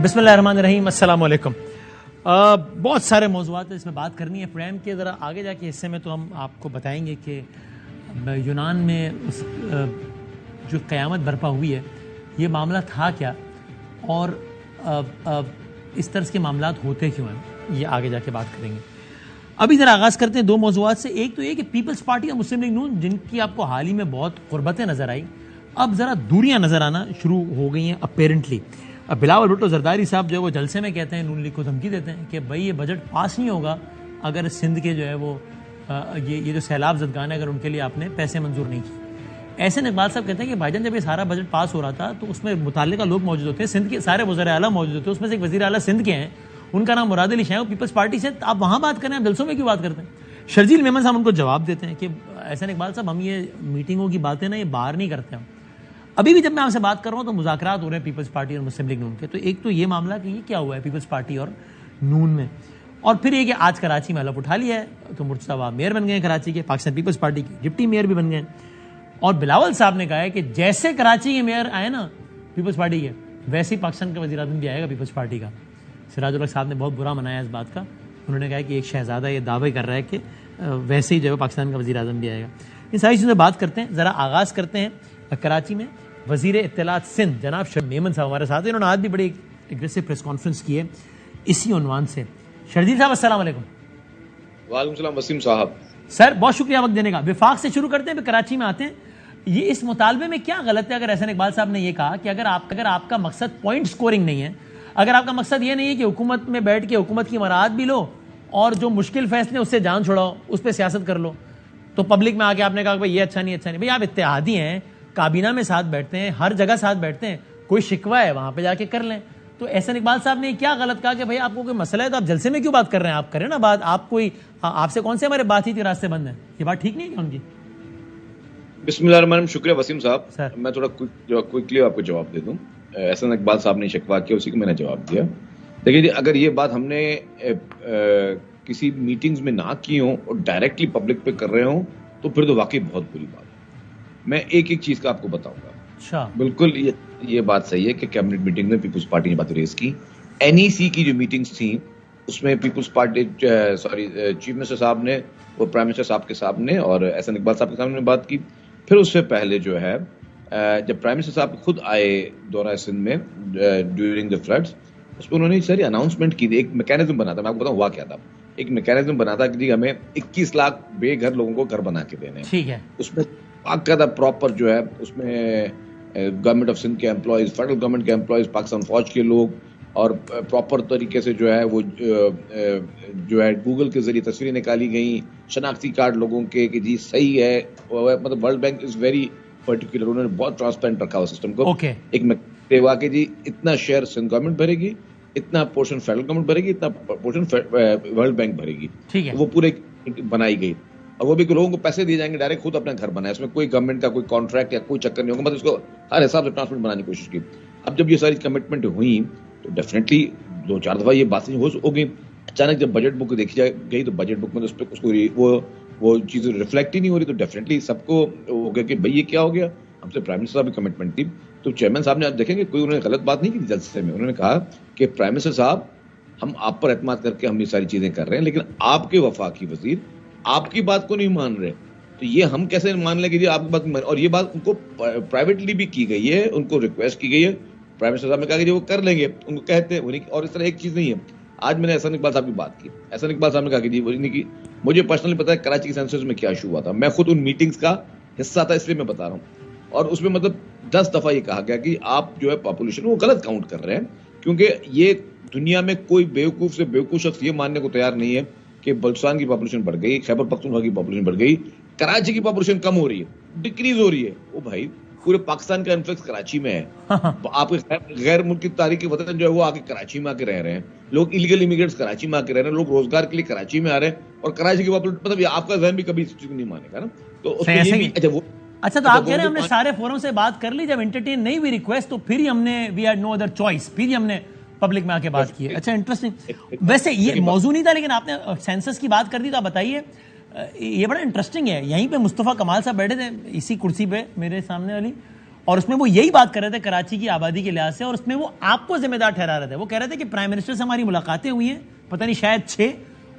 بسم اللہ الرحمن الرحیم. السلام علیکم. بہت سارے موضوعات اس میں بات کرنی ہے. پروگرام کے ذرا آگے جا کے حصے میں تو ہم آپ کو بتائیں گے کہ یونان میں جو قیامت برپا ہوئی ہے یہ معاملہ تھا کیا اور اس طرح کے معاملات ہوتے کیوں ہیں, یہ آگے جا کے بات کریں گے. ابھی ذرا آغاز کرتے ہیں دو موضوعات سے. ایک تو یہ کہ پیپلز پارٹی اور مسلم لیگ نون جن کی آپ کو حال ہی میں بہت قربتیں نظر آئی, اب ذرا دوریاں نظر آنا شروع ہو گئی ہیں اپیرنٹلی. اب بلاول بھٹو زرداری صاحب جو ہے وہ جلسے میں کہتے ہیں, نون لیگ کو دھمکی دیتے ہیں کہ بھائی یہ بجٹ پاس نہیں ہوگا اگر سندھ کے جو ہے وہ یہ جو سیلاب زدگان ہے اگر ان کے لیے آپ نے پیسے منظور نہیں کیے. احسن اقبال صاحب کہتے ہیں کہ بھائی جان جب یہ سارا بجٹ پاس ہو رہا تھا تو اس میں متعلقہ لوگ موجود ہوتے ہیں, سندھ کے سارے وزراء اعلیٰ موجود ہوتے ہیں, اس میں سے ایک وزیر اعلیٰ سندھ کے ہیں, ان کا نام مراد علی شاہ, پیپلز پارٹی سے. آپ وہاں بات کریں, آپ جلسوں میں کیوں بات کرتے ہیں؟ شرجیل میمن صاحب ان کو جواب دیتے ہیں کہ احسن اقبال صاحب ہم یہ میٹنگوں کی باتیں نا یہ باہر نہیں کرتے ہم. ابھی بھی جب میں آپ سے بات کر رہا ہوں تو مذاکرات ہو رہے ہیں پیپلز پارٹی اور مسلم لیگ نون کے. تو ایک تو یہ معاملہ کہ یہ کیا ہوا ہے پیپلز پارٹی اور نون میں, اور پھر یہ کہ آج کراچی میں حلف اٹھا لیا ہے تو مرتضیٰ میئر بن گئے ہیں کراچی کے, پاکستان پیپلز پارٹی کے ڈپٹی میئر بھی بن گئے ہیں. اور بلاول صاحب نے کہا ہے کہ جیسے کراچی کے میئر آئے نا پیپلز پارٹی کے, ویسے ہی پاکستان کا وزیر اعظم بھی آئے گا پیپلز پارٹی کا. سراج الحق صاحب نے بہت برا منایا اس بات کا. انہوں نے کہا کہ ایک شہزادہ یہ دعوے کر رہا ہے کہ ویسے ہی جو ہے پاکستان کا وزیر اعظم بھی آئے گا. ان ساری چیزوں سے بات کرتے ہیں. ذرا آغاز کرتے ہیں کراچی میں. وزیر اطلاعات سندھ جناب شرجیل میمن صاحب ہمارے ساتھ ہیں. انہوں نے آج بھی بڑی اگریسو پریس کانفرنس کی ہے اسی عنوان سے. شرجیل صاحب السلام علیکم. وعلیکم السلام وسیم صاحب. سر بہت شکریہ وقت دینے کا. وفاق سے شروع کرتے ہیں پھر کراچی میں آتے ہیں. یہ اس مطالبے میں کیا غلط ہے اگر احسن اقبال صاحب نے یہ کہا کہ اگر آپ کا مقصد پوائنٹ سکورنگ نہیں ہے, اگر آپ کا مقصد یہ نہیں ہے کہ حکومت میں بیٹھ کے حکومت کی مراعات بھی لو اور جو مشکل فیصلے اس سے جان چھڑاؤ, اس پہ سیاست کر لو, تو پبلک میں آ کے آپ نے کہا کہ یہ اچھا نہیں. بھائی آپ اتحادی ہیں, کابینہ میں ساتھ بیٹھتے ہیں, ہر جگہ ساتھ بیٹھتے ہیں, کوئی شکوہ ہے وہاں پہ جا کے کر لیں. تو احسن اقبال صاحب نے کیا غلط کہا کہ بھائی آپ کو کوئی مسئلہ ہے تو آپ جلسے میں کیوں بات کر رہے ہیں؟ آپ کریں نا بات. آپ سے کون سے ہمارے بات ہی کے راستے بند ہیں؟ یہ بات ٹھیک نہیں ہے ان کی. بسم اللہ الرحمن الرحیم. شکریہ وسیم صاحب. سر میں تھوڑا کوئکلی آپ کو جواب دے دوں. احسن اقبال صاحب نے شکوہ کیا, اسی کو میں نے جواب دیا. دیکھیے جی, اگر یہ بات ہم نے کسی میٹنگز میں نہ کی ہوں اور ڈائریکٹلی پبلک پہ کر رہے ہوں تو پھر تو واقعی بہت بری بات ہے. میں ایک چیز کا آپ کو بتاؤں گا. اچھا, بالکل یہ بات صحیح ہے کہ کیبنٹ میٹنگ میں پیپلز پارٹی نے بات ریز کی. NEC کی جو میٹنگز تھیں اس میں پیپلز پارٹی چیف منسٹر صاحب نے, وہ پرائم منسٹر صاحب کے سامنے اور احسن اقبال صاحب کے سامنے بات کی. پھر اس سے پہلے جو ہے جب پرائم منسٹر صاحب خود آئے دورہ سندھ میں ڈیورنگ دا فلڈز, اس میں انہوں نے ساری اناؤنسمنٹ کی. ایک میکینزم بنا تھا, میں آپ کو بتاؤں ہوا کیا تھا. ایک میکینزم بنا تھا کہ جی ہمیں 21 لاکھ بے گھر لوگوں کو گھر بنا کے دینے ہیں. ٹھیک ہے. اس میں باقاعدہ پراپر جو ہے اس میں گورنمنٹ آف سندھ کے امپلائیز, فیڈرل گورنمنٹ کے امپلائیز, پاکستان فوج کے لوگ, اور پراپر طریقے سے جو ہے وہ جو ہے گوگل کے ذریعے تصویریں نکالی گئیں, شناختی کارڈ لوگوں کے کہ جی صحیح ہے. مطلب world bank is very particular, انہوں نے بہت ٹرانسپیرنٹ رکھا ہوا سسٹم کو. ایک میں ہوا کہ جی اتنا شیئر سندھ گورنمنٹ بھرے گی, اتنا پورشن فیڈرل گورنمنٹ بھرے گی, اتنا پورشن ورلڈ بینک بھرے گی. وہ پورے بنائی گئی, اور وہ بھی لوگوں کو پیسے دیے جائیں گے ڈائریکٹ, خود اپنا گھر بنائے. اس میں کوئی گورنمنٹ کا کوئی کانٹریکٹ یا کوئی چکر نہیں ہوگا. مطلب اس کو ہر حساب سے ٹرانسپورٹ بنانے کی کوشش کی. اب جب یہ ساری کمٹمنٹ ہوئی تو ڈیفینیٹلی 2-4 دفعہ یہ باتیں ہو گئی. اچانک جب بجٹ بک دیکھی گئی تو بجٹ بک میں اس کو وہ چیزیں ریفلیکٹ ہی نہیں ہو رہی. تو ڈیفینیٹلی سب کو ہو گیا کہ بھائی یہ کیا ہو گیا. ہم سے پرائم منسٹر صاحب کی کمٹمنٹ تھی, تو چیئرمین صاحب نے آپ دیکھیں گے کوئی انہوں نے غلط بات نہیں کی جلسے میں. انہوں نے کہا کہ پرائم منسٹر صاحب ہم آپ پر اعتماد کر کے ہم یہ ساری چیزیں کر رہے ہیں, لیکن آپ کے وفاقی وزیر آپ کی بات کو نہیں مان رہے, تو یہ ہم کیسے مان لیں کہ جی آپ کی بات. اور یہ بات ان کو پرائیویٹلی بھی کی گئی ہے, ان کو ریکویسٹ کی گئی ہے. پرائم منسٹر صاحب نے کہا کہ وہ کر لیں گے, ان کو کہتے ہیں. اور اس طرح ایک چیز نہیں ہے. آج میں نے احسن اقبال صاحب کی بات کی, احسن اقبال صاحب نے کہا کہ جی وہ نہیں کی. مجھے پرسنلی پتا ہے کراچی کے سینسس میں کیا ایشو ہوا تھا, میں خود ان میٹنگز کا حصہ تھا, اس لیے میں بتا رہا ہوں. اور اس میں مطلب 10 دفعہ یہ کہا گیا کہ آپ جو ہے پاپولیشن وہ غلط کاؤنٹ کر رہے ہیں, کیونکہ یہ دنیا میں کوئی بیوقوف سے بیوقوف شخص یہ ماننے کو تیار نہیں ہے کہ بلوچستان کی پاپولیشن بڑھ گئی, خیبر پختونخوا کی پاپولیشن بڑھ گئی, کراچی کی پاپولیشن کم ہو رہی ہے, ڈکریز ہو رہی ہے. وہ بھائی پورے پاکستان کا انفلکس کراچی میں ہے. آپ کے غیر ملکی تاریخی وطن جو ہے وہ آ کے کراچی میں آ کے رہ رہے ہیں, لوگ ایلیگل امیگرینٹس کراچی میں آ کے رہ رہے ہیں, لوگ روزگار کے لیے کراچی میں آ رہے ہیں, اور کراچی کی پاپولیشن مطلب آپ کا ذہن بھی کبھی اس چیز کو نہیں مانے گا نا. تو اچھا, تو آپ کہہ رہے ہیں ہم نے سارے فورم سے بات کر لی, جب انٹرٹین نہیں ہوئی ریکویسٹ تو پھر ہی ہم نے we had no other choice, پھر ہی ہم نے پبلک میں آ کے بات کی ہے. اچھا انٹرسٹنگ. ویسے یہ موضوع نہیں تھا لیکن آپ نے سینسس کی بات کر دی, تو آپ بتائیے. یہ بڑا انٹرسٹنگ ہے. یہیں پہ مصطفیٰ کمال صاحب بیٹھے تھے اسی کرسی پہ میرے سامنے والی, اور اس میں وہ یہی بات کر رہے تھے کراچی کی آبادی کے لحاظ سے, اور اس میں وہ آپ کو ذمہ دار ٹھہرا رہے تھے. وہ کہہ رہے تھے کہ پرائم منسٹر سے ہماری ملاقاتیں ہوئی ہیں, پتہ نہیں شاید 6,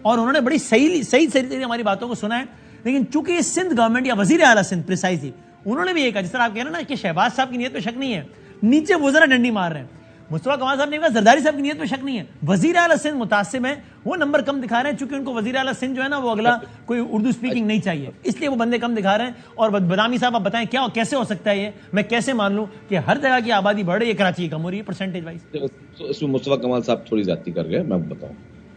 اور انہوں نے بڑی صحیح ہماری باتوں کو سنا ہے, لیکن چونکہ یہ سندھ گورنمنٹ یا وزیر اعلیٰ سندھ پریسائزلی انہوں نے بھی یہ کہا, جس طرح آپ کہہ رہے ہیں نا کہ شہباز صاحب کی نیت پہ شک نہیں ہے, نیچے وہ ذرا ڈنڈی مار رہے ہیں. مصطفیٰ کمال صاحب نے کہا زرداری صاحب کی نیت پہ شک نہیں ہے, وزیر اعلیٰ سندھ متعصب ہیں, وہ نمبر کم دکھا رہے ہیں, چونکہ ان کو وزیر اعلیٰ سندھ جو ہے نا وہ اگلا کوئی اردو اسپیکنگ نہیں چاہیے, اس لیے وہ بندے کم دکھا رہے ہیں. اور بدامی صاحب آپ بتائیں کیا کیسے ہو سکتا ہے یہ, میں کیسے مان لوں کہ ہر جگہ کی آبادی بڑھ رہی ہے, کراچی کی کم ہو رہی ہے پرسنٹیج وائز. اس میں مصطفیٰ کمال صاحب تھوڑی زیادتی کر گئے, میں بتاؤں,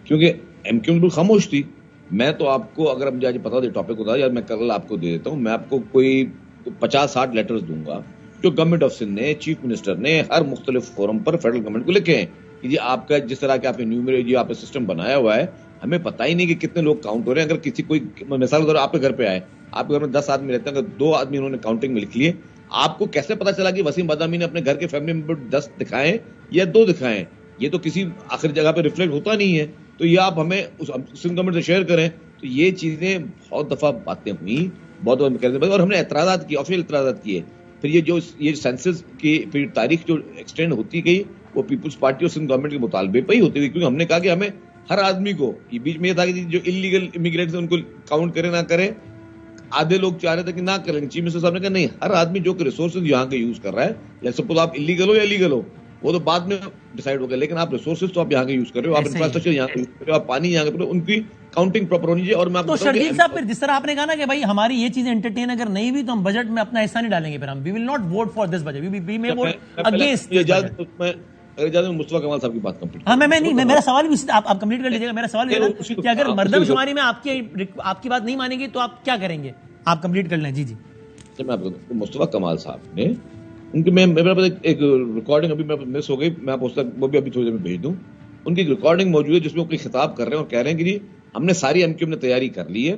کیونکہ ایم کیو بالکل خاموش تھی. میں تو آپ کو اگر مجھے آج پتا ہو ٹاپک ہوتا ہے, یا میں کل آپ کو دے دیتا ہوں, میں آپ کو کوئی 50-60 لیٹرز دوں گا جو گورنمنٹ آف سندھ نے, چیف منسٹر نے ہر مختلف فورم پر فیڈرل گورنمنٹ کو لکھے ہیں کہ جی آپ کا جس طرح کہ آپ نے نیومریجی آپ نے سسٹم بنایا ہوا ہے, ہمیں پتہ ہی نہیں کہ کتنے لوگ کاؤنٹ ہو رہے ہیں. اگر کسی کوئی مثال کے طور آپ کے گھر پہ آئے, آپ کے گھر میں 10 آدمی رہتے ہیں, اگر 2 آدمی انہوں نے کاؤنٹنگ میں لکھ لیے, آپ کو کیسے پتا چلا کہ وسیم بادامی نے اپنے گھر کے فیملی ممبر 10 دکھائیں یا 2 دکھائیں؟ یہ تو کسی آخر جگہ پہ ریفلیکٹ ہوتا نہیں ہے. تو یہ آپ ہمیں سندھ گورنمنٹ سے شیئر کریں. تو یہ چیزیں بہت دفعہ باتیں ہوئیں, بہت دفعہ, اور ہم نے اعتراضات کیے, آفیشیل اعتراضات کیے. پھر یہ سینسس کی پھر تاریخ جو ایکسٹینڈ ہوتی گئی وہ پیپلز پارٹی اور سندھ گورنمنٹ کے مطالبے پہ ہی ہوتی گئی, کیونکہ ہم نے کہا کہ ہمیں ہر آدمی کو, یہ بیچ میں یہ تھا کہ جو انلیگل امیگرینٹس ان کو کاؤنٹ کرے نہ کرے, آدھے لوگ چاہ رہے تھے کہ نہ کریں. چیف منسٹر صاحب نے کہا نہیں, ہر آدمی جو کہ ریسورسز یہاں کے یوز کر رہا ہے, یا سپوز آپ انلیگل ہو یا لیگل ہو, وہ تو بعد میں ڈیسائیڈ ہو گیا, لیکن آپ ریسورسز تو آپ یہاں کے یوز کر رہے ہو, آپ انفراسٹرکچر یہاں کے یوز کر رہے ہو, آپ پانی یہاں کے, ان کی کاؤنٹنگ پراپر ہونی چاہیے. اور میں آپ کو شرجیل صاحب پھر جس طرح آپ نے کہا نا کہ بھائی ہماری یہ چیزیں انٹرٹین اگر نہیں ہوئی تو ہم بجٹ میں اپنا حصہ نہیں ڈالیں گے, پھر ہم we will not vote for this budget, we may vote against. Mustafa Kamal صاحب کی بات کمپلیٹ. ہاں میں نہیں, میرا سوال بھی آپ کمپلیٹ کر لیجیے گا. میرا سوال یہ ہے کہ اگر مردم شماری میں آپ کی بات نہیں مانیں گے تو آپ کیا کریں گے؟ آپ کمپلیٹ کر لیں. جی میں آپ کو مصطفیٰ کمال صاحب نے ان کی, میرے پاس ایک ریکارڈنگ ابھی مس ہو گئی, میں آپ کو وہ بھی ابھی تھوڑی دیر میں بھیج دوں. ان کی ریکارڈنگ موجود ہے جس میں وہ کوئی خطاب کر رہے ہیں اور کہہ رہے ہیں کہ جی ہم نے ساری ایم کیو نے تیاری کر لی ہے,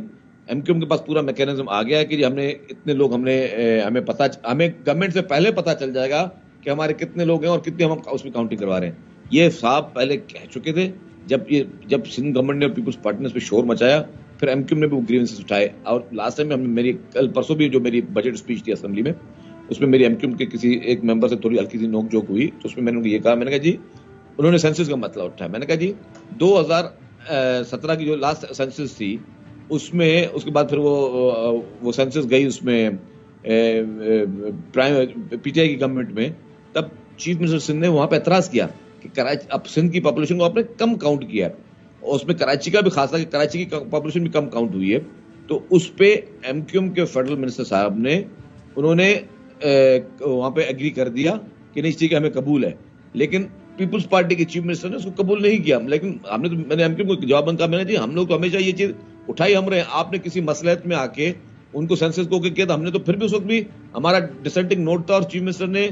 ایم کیو کے پاس پورا میکینزم آ گیا ہے کہ جی ہم نے اتنے لوگ, ہمیں گورنمنٹ سے پہلے پتہ چل جائے گا کہ ہمارے کتنے لوگ ہیں اور کتنے ہم اس میں کاؤنٹنگ کروا رہے ہیں. یہ صاحب پہلے کہہ چکے تھے جب سندھ گورنمنٹ نے پیپلز پارٹی نے اس پہ شور مچایا, پھر ایم کیو نے بھی وہ گریونسز اٹھائے. اور لاسٹ ٹائم میں میری کل پرسوں بھی جو میری بجٹ اسپیچ تھی اسمبلی میں, اس میں میری ایم کیو کے کسی ایک ممبر سے تھوڑی ہلکی سی نوک جھوک ہوئی, تو اس میں میں نے یہ کہا, میں نے کہا جی انہوں نے سینسس کا مسئلہ اٹھایا, میں نے کہا جی 2017 کی جو لاسٹ سینسس تھی اس میں, اس کے بعد پھر وہ سینسس گئی اس میں پی ٹی آئی کی گورنمنٹ میں, تب چیف منسٹر سندھ نے وہاں پہ اعتراض کیا کہ کراچی, اب سندھ کی پاپولیشن کو آپ نے کم کاؤنٹ کیا ہے, اور اس میں کراچی کا بھی خاص تھا کہ کراچی کی پاپولیشن بھی کم کاؤنٹ ہوئی ہے. تو اس پہ ایم کیو ایم کے فیڈرل منسٹر صاحب نے, انہوں نے وہاں پہ ایگری کر دیا کہ نہیں ٹھیک ہے ہمیں قبول ہے, لیکن پیپلز پارٹی کے چیف منسٹر نے اس کو قبول نہیں کیا. لیکن میں نے ایم کیو کو جواب کہا, میں نے جی ہم لوگ تو ہمیشہ یہ چیز اٹھائی ہم رہے ہیں, آپ نے کسی مسئلہ میں آ کے ان کو سینسس کو کیا تھا, ہم نے تو پھر بھی اس وقت بھی ہمارا ڈسینٹنگ نوٹ تھا, اور چیف منسٹر نے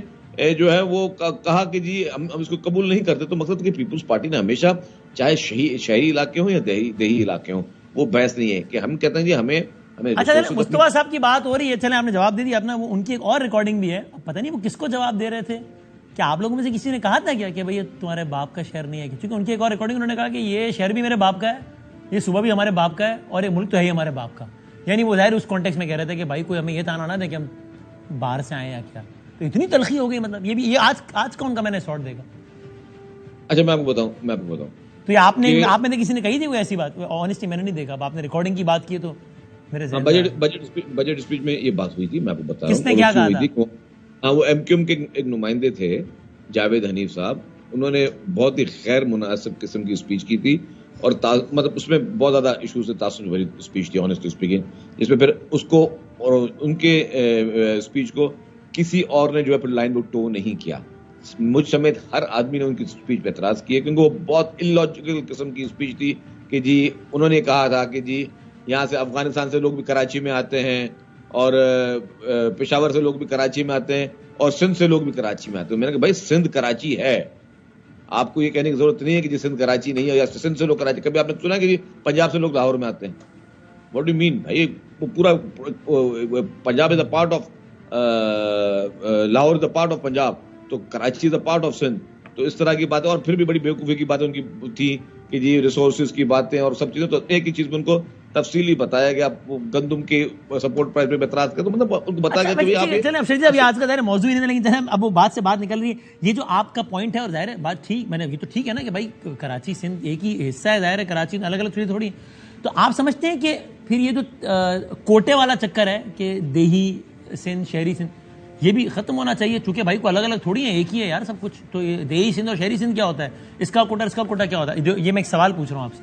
جو ہے وہ کہا کہ جی ہم اس کو قبول نہیں کرتے. تو مقصد کہ پیپلز پارٹی نے ہمیشہ, چاہے شہری علاقے ہوں یا دیہی علاقے ہوں, وہ بحث نہیں ہے کہ ہم کہتے ہیں جی ہمیں. اچھا مصطفیٰ صاحب کی بات ہو رہی ہے, چلیں آپ نے جواب دے دیا اپنا. وہ ان کی ایک اور ریکارڈنگ بھی ہے, پتہ نہیں وہ کس کو جواب دے رہے تھے, کہ آپ لوگوں میں سے کسی نے کہا تھا کیا کہ بھئی یہ تمہارے باپ کا شہر نہیں ہے؟ کیونکہ ان کی ایک اور ریکارڈنگ انہوں نے کہا کہ یہ شہر بھی میرے باپ کا ہے, یہ صوبہ بھی ہمارے باپ کا ہے, اور یہ ملک تو ہے ہی ہمارے باپ کا. یعنی وہ ظاہر اس کانٹیکس میں کہہ رہے تھے کہ بھائی کوئی ہمیں یہ تانا نہ دے کہ ہم باہر سے آئے یا کیا. تو اتنی تلخی ہو گئی, مطلب یہ بھی یہ آج کون کا میں نے شارٹ دے گا. اچھا میں آپ کو بتاؤں تو یہ آپ میں کسی نے کہی تھی کوئی ایسی بات؟ آنیسٹلی میں نے نہیں دیکھا. آپ نے ریکارڈنگ کی بات کی تو میرے بجٹ اسپیچ میں یہ بات ہوئی تھی, میں آپ کو بتا رہا ہوں. کس نے کیا کہا تھا؟ ہاں, وہ ایم کیو ایم کے ایک نمائندے تھے جاوید حنیف صاحب, انہوں نے بہت ہی غیر مناسب قسم کی اسپیچ کی تھی, اور مطلب اس میں بہت زیادہ ایشوز سے تعصب بھری اسپیچ تھی آنیسٹلی اسپیکنگ, جس میں پھر اس کو اور ان کے اسپیچ کو کسی اور نے جو ہے پھر لائن کو ٹو نہیں کیا. مجھ سمیت ہر آدمی نے ان کی اسپیچ پہ اعتراض کیا, کیونکہ وہ بہت انلاجیکل قسم کی اسپیچ تھی کہ جی انہوں نے کہا تھا کہ جی یہاں سے افغانستان سے لوگ بھی کراچی میں آتے ہیں, اور پشاور سے لوگ بھی کراچی میں آتے ہیں, اور سندھ سے لوگ بھی کراچی میں آتے ہیں. میں نے کہا بھائی سندھ کراچی ہے, آپ کو یہ کہنے کی ضرورت نہیں ہے کہ جی سندھ کراچی نہیں ہے, یا سندھ سے لوگ کراچی. کبھی آپ نے سنا کہ جی پنجاب سے لوگ لاہور میں آتے ہیں؟ واٹ ڈو یو مین بھائی, وہ پورا Punjab is a part of Lahore is a part of Punjab, تو Karachi is a part of Sindh. تو اس طرح کی باتیں, اور پھر بھی بڑی بیوقوفی کی باتیں ان کی تھی کہ جی ریسورسز کی باتیں اور سب چیزیں. تو ایک ہی چیز میں ان کو تفصیلی بتایا گیا. گندم کے سپورٹ پرائز پہ اعتراض کر تو مطلب ان کو بتایا گیا کہ چلیں اب ابھی آج کا ظاہر موضوع ہی نہیں, لیکن اب وہ بات سے بات نکل رہی ہے. یہ جو آپ کا پوائنٹ ہے اور ظاہر ہے بات ٹھیک, میں نے یہ تو ٹھیک ہے نا کہ بھائی کراچی سندھ ایک ہی حصہ ہے, ظاہر ہے کراچی میں الگ الگ چیزیں تھوڑی ہیں. تو آپ سمجھتے ہیں کہ پھر یہ جو کوٹے والا چکر ہے کہ دیہی سندھ شہری سندھ, یہ بھی ختم ہونا چاہیے, چونکہ بھائی کو الگ الگ تھوڑی ہیں, ایک ہی ہے یار سب کچھ. تو دیہی سندھ اور شہری سندھ کیا ہوتا ہے, اس کا کوٹا کیا ہوتا ہے, یہ میں ایک سوال پوچھ رہا ہوں آپ سے.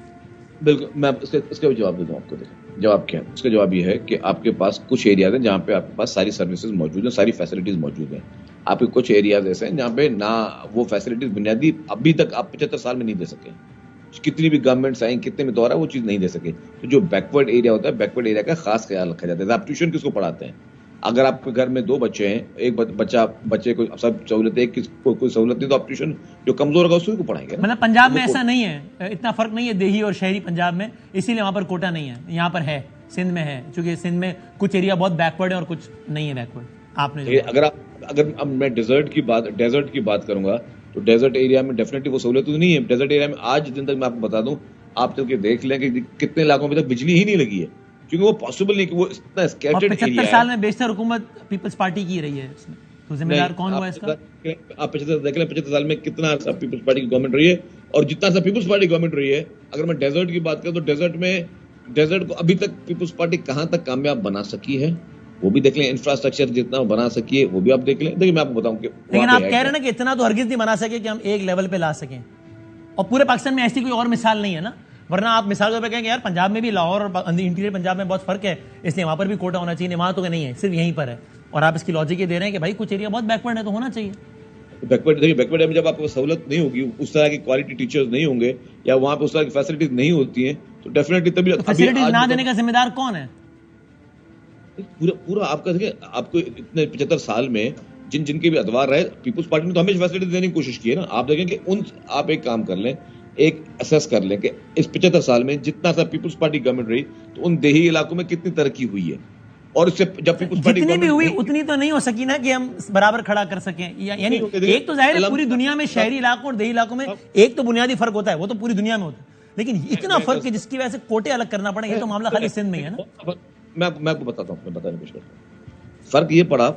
بالکل, میں اس کا بھی جواب دیتا ہوں آپ کو. دیکھیں جواب کیا ہے, اس کا جواب یہ ہے کہ آپ کے پاس کچھ ایریاز ہیں جہاں پہ آپ کے پاس ساری سروسز موجود ہیں, ساری فیسلٹیز موجود ہیں. آپ کے کچھ ایریاز ایسے ہیں جہاں پہ نہ وہ فیسلٹیز بنیادی ابھی تک آپ 75 سال میں نہیں دے سکے, کتنی بھی گورنمنٹس آئیں, کتنے بھی دور ہے, وہ چیز نہیں دے سکے. تو جو بیکورڈ ایریا ہوتا ہے, بیکورڈ ایریا کا خاص خیال رکھا جاتا ہے. آپ ٹیوشن کس کو پڑھاتے ہیں؟ اگر آپ کے گھر میں 2 بچے ہیں, ایک بچے کو سب سہولت ہے, کوئی سہولت نہیں, تو آپ ٹیوشن جو کمزور ہوگا اسی کو پڑھائیں گے. مطلب پنجاب میں ایسا نہیں ہے, اتنا فرق نہیں ہے دیہی اور شہری پنجاب میں, اسی لیے وہاں پر کوٹا نہیں ہے. یہاں پر ہے, سندھ میں ہے, چونکہ سندھ میں کچھ ایریا بہت بیکورڈ ہے اور کچھ نہیں ہے بیکورڈ. آپ نے اگر میں ڈیزرٹ کی بات کروں گا تو ڈیزرٹ ایریا میں ڈیفینیٹلی وہ سہولت تو نہیں ہے. ڈیزرٹ ایریا میں آج دن تک میں آپ کو بتا دوں, آپ چل کے دیکھ لیں کہ کتنے علاقوں میں تک بجلی ہی نہیں لگی ہے, کیونکہ وہ پاسبل نہیں کہ وہ اتنا اسکیٹرڈ ایریا ہے. 75 سال میں بیشتر حکومت پیپلز پارٹی کی رہی ہے, اس میں تو ذمہ دار کون ہوا اس کا؟ آپ 75 دیکھ لیں, 75 سال میں کتنا عرصہ پیپلز پارٹی کی گورنمنٹ رہی ہے, اور جتنا عرصہ پیپلز پارٹی گورنمنٹ رہی ہے. اگر میں ڈیزرٹ کی بات کروں تو ڈیزرٹ کو ابھی تک پیپلز پارٹی کہاں تک کامیاب بنا سکی ہے, وہ بھی دیکھ لیں. انفراسٹرکچر جتنا وہ بنا سکی ہے وہ بھی آپ دیکھ لیں. دیکھیں میں آپ کو بتاؤں کہ لیکن آپ کہہ رہے ہیں نا کہ اتنا تو ہرگز نہیں بنا سکے کہ ہم ایک لیول پہ لا سکیں, اور پورے پاکستان میں ایسی کوئی اور مثال نہیں ہے نا. ورنہ آپ مثال کے طور پہ کہیں کہ یار پنجاب میں بھی, لاہور اور انٹیریئر پنجاب میں بہت فرق ہے, اس لیے وہاں پر بھی کوٹا ہونا چاہیے. وہاں تو نہیں ہے, صرف یہیں پر ہے. اور آپ اس کی لاجک یہ دے رہے ہیں کہ بھائی کچھ ایریا بہت بیکورڈ ہے تو ہونا چاہیے. بیکورڈ میں جب آپ کو سہولت نہیں ہوگی, اس طرح کی کوالٹی ٹیچرز نہیں ہوں گے, یا وہاں پہ اس طرح کی فیسلٹیز نہیں ہوتی ہیں, تو ڈیفینیٹلی تبھی فیسلٹیز نہ دینے کا ذمہ دار کون ہے؟ پورا آپ کا دیکھیں, آپ کو اتنے 75 سال میں جن کے بھی ادوار رہے, پیپلز پارٹی نے تو ہمیشہ فیسلٹی دینے کی کوشش کی ہے نا. آپ دیکھیں کہ آپ ایک کام کر لیں, ایک اسیس کر لیں کہ اس 75 سال میں جتنا سا پیپلز پارٹی گورنمنٹ رہی تو ان دیہی علاقوں میں کتنی ترقی ہوئی ہے, اور اس سے جب پیپلز پارٹی جتنی بھی ہوئی اتنی تو نہیں ہو سکی نا کہ ہم برابر کھڑا کر سکیں. یعنی ایک تو ظاہر ہے پوری دنیا میں شہری علاقوں اور دیہی علاقوں میں ایک تو بنیادی فرق ہوتا ہے, وہ تو پوری دنیا میں ہوتا ہے, لیکن اتنا فرق ہے جس کی وجہ سے کوٹے الگ کرنا پڑے, یہ تو معاملہ خالی سندھ میں ہے نا. میں آپ کو بتاتا ہوں, میں بتانے کی کوشش کرتا ہوں. فرق یہ پڑا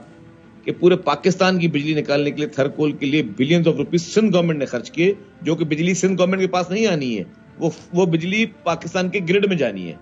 کہ پورے پاکستان کی بجلی نکالنے کے لیے تھرکول کے لیے billions of rupees Sindh government نے خرچ کیے, جو کہ بجلی سندھ گورنمنٹ کے پاس نہیں آنی ہے, وہ بجلی پاکستان کے گرڈ میں جانی ہے,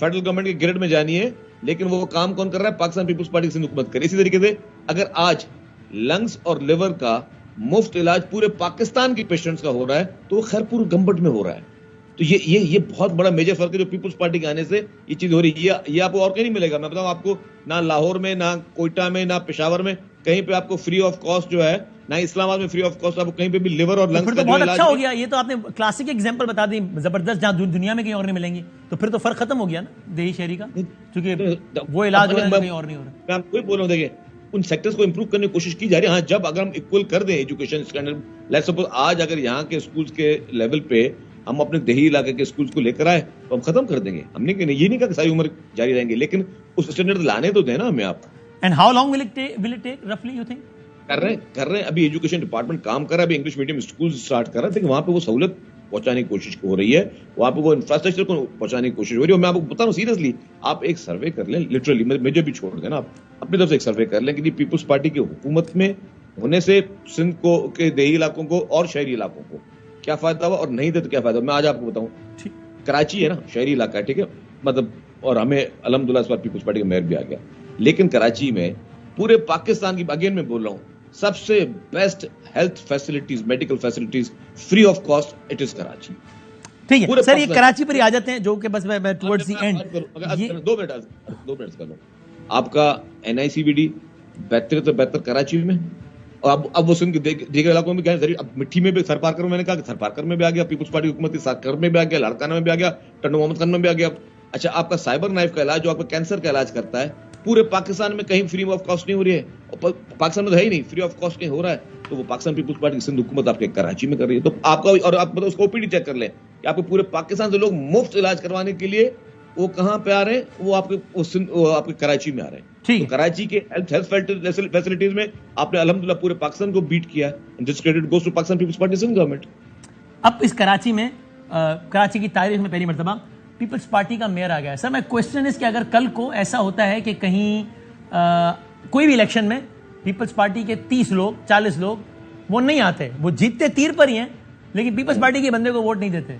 فیڈرل گورنمنٹ کے گرڈ میں جانی ہے. لیکن وہ کام کون کر رہا ہے؟ پاکستان پیپلز پارٹی سندھ حکومت کرے. اسی طریقے سے اگر آج لنگس اور لیور کا مفت علاج پورے پاکستان کے پیشنٹس کا ہو رہا ہے تو وہ خیرپور گمبٹ میں ہو رہا ہے. تو یہ بہت بڑا میجر فرق ہے جو پیپلز پارٹی کے آنے سے یہ چیز ہو رہی ہے. یہ آپ کو اور کہیں نہیں ملے گا. میں بتاؤں آپ کو, نہ لاہور میں, نہ کوئٹہ میں, نہ پشاور میں, کہیں پہ آپ کو فری آف کاسٹ جو ہے, نہ اسلام آباد میں فری آف کاسٹ آپ کو کہیں پہ بھی لیور اور لنگس کا جو بہت اچھا ہو گیا. یہ تو آپ نے کلاسک ایگزامپل بتا دی زبردست, جہاں دنیا میں کہیں اور نہیں ملیں گی. تو پھر تو فرق ختم ہو گیا نا دیہی شہری کا, کیونکہ وہ علاج ہو رہا ہے کہیں اور نہیں ہو رہا. میں آپ کو بول رہا ہوں, دیکھیں ان سیکٹرز کو امپروو کرنے کی کوشش کی جا رہی ہے. ہاں, جب اگر ہم ایکول کر دیں ایجوکیشن اسٹینڈرڈ, لیٹس سپوز آج اگر یہاں کے اسکولز کے لیول پہ ہم اپنے دیہی علاقے کے اسکولز کو لے کر آئے تو ہم ختم کر دیں گے. ہم نے یہ نہیں کہا کہ ساری عمر جاری رہیں گے, لیکن اس اسٹینڈرڈ لانے تو دیں نا ہمیں آپ. And how long will it take رفلی یو تھنک؟ کر رہے ہیں ابھی ایجوکیشن ڈپارٹمنٹ کام کر رہا ہے, ابھی انگلش میڈیم اسکول اسٹارٹ کر رہا ہے. لیکن وہاں پہ وہ سہولت پہنچانے کی کوشش ہو رہی ہے, وہاں پہ وہ انفراسٹرکچر کو پہنچانے کی کوشش ہو رہی ہے. اور میں آپ کو بتا رہا ہوں سیریسلی, آپ ایک سروے کر لیں, لٹرلی مجھے بھی چھوڑ دیں نا, آپ اپنی طرف سے ایک سروے کر لیں کہ پیپلز پارٹی کی حکومت میں ہونے سے سندھ کو کے دیہی علاقوں کو اور شہری علاقوں کو کیا فائدہ ہوا, اور نہیں تھے تو کیا فائدہ. میں آج آپ کو بتاؤں, کراچی ہے نا شہری علاقہ ہے, ٹھیک ہے, مطلب, اور ہمیں الحمدللہ اس بار پیپلز پارٹی کا میئر بھی آ گیا. لیکن کراچی میں پورے پاکستان کی, اگین میں بول رہا ہوں, سب سے best health facilities, medical facilities free of cost, it is Karachi. ٹھیک ہے سر, یہ کراچی پر ہی آ جاتے ہیں, جو کہ بس میں ٹورڈز دی اینڈ 2 منٹ کر لوں. آپ کا NICVD بہتر تو بہتر کراچی میں, اور اب وہ سندھ کے دیگر علاقوں میں کیا ہے, اب مٹھی میں بھی سر پارکر میں نے کہا کہ سر پارکر میں بھی آ گیا, پیپلز پارٹی حکومت سرکر میں بھی آ گیا, لاڑکانہ میں بھی آ گیا, ٹنڈو محمد خان میں بھی آ گیا. اچھا, آپ کا سائبر نائف کا علاج جو آپ کا کینسر کا علاج کرتا ہے, پورے پاکستان میں کہیں فری آف کاسٹ نہیں ہو رہی ہے, اور پاکستان میں تو ہے ہی نہیں, فری آف کاسٹ کہیں ہو رہا ہے, تو وہ پاکستان پیپلز پارٹی سندھ حکومت آپ کے کراچی میں کر رہی ہے. تو آپ کا, اور آپ اس کو OPD چیک کر لیں کہ آپ کو پورے پاکستان سے لوگ مفت علاج کروانے کے لیے وہ کہاں پہ آ رہے ہیں, وہ آپ کے کراچی میں آ رہے ہیں. تو کراچی کے ہیلتھ فیسلٹیز میں آپ نے الحمدللہ پورے پاکستان کو بیٹ کیا ہے. This credit goes to Pakistan peoples party Sindh government. اب اس کراچی میں, کراچی کی تاریخ میں پہلی مرتبہ پیپلز پارٹی کا میئر آ گیا ہے. سر میں کوشچن اس کہ اگر کل کو ایسا ہوتا ہے کہ کہیں کوئی بھی الیکشن میں پیپلز پارٹی کے 30 لوگ 40 لوگ وہ نہیں آتے, وہ جیتتے تیر پر ہی ہیں لیکن پیپلز پارٹی کے بندے کو ووٹ نہیں دیتے,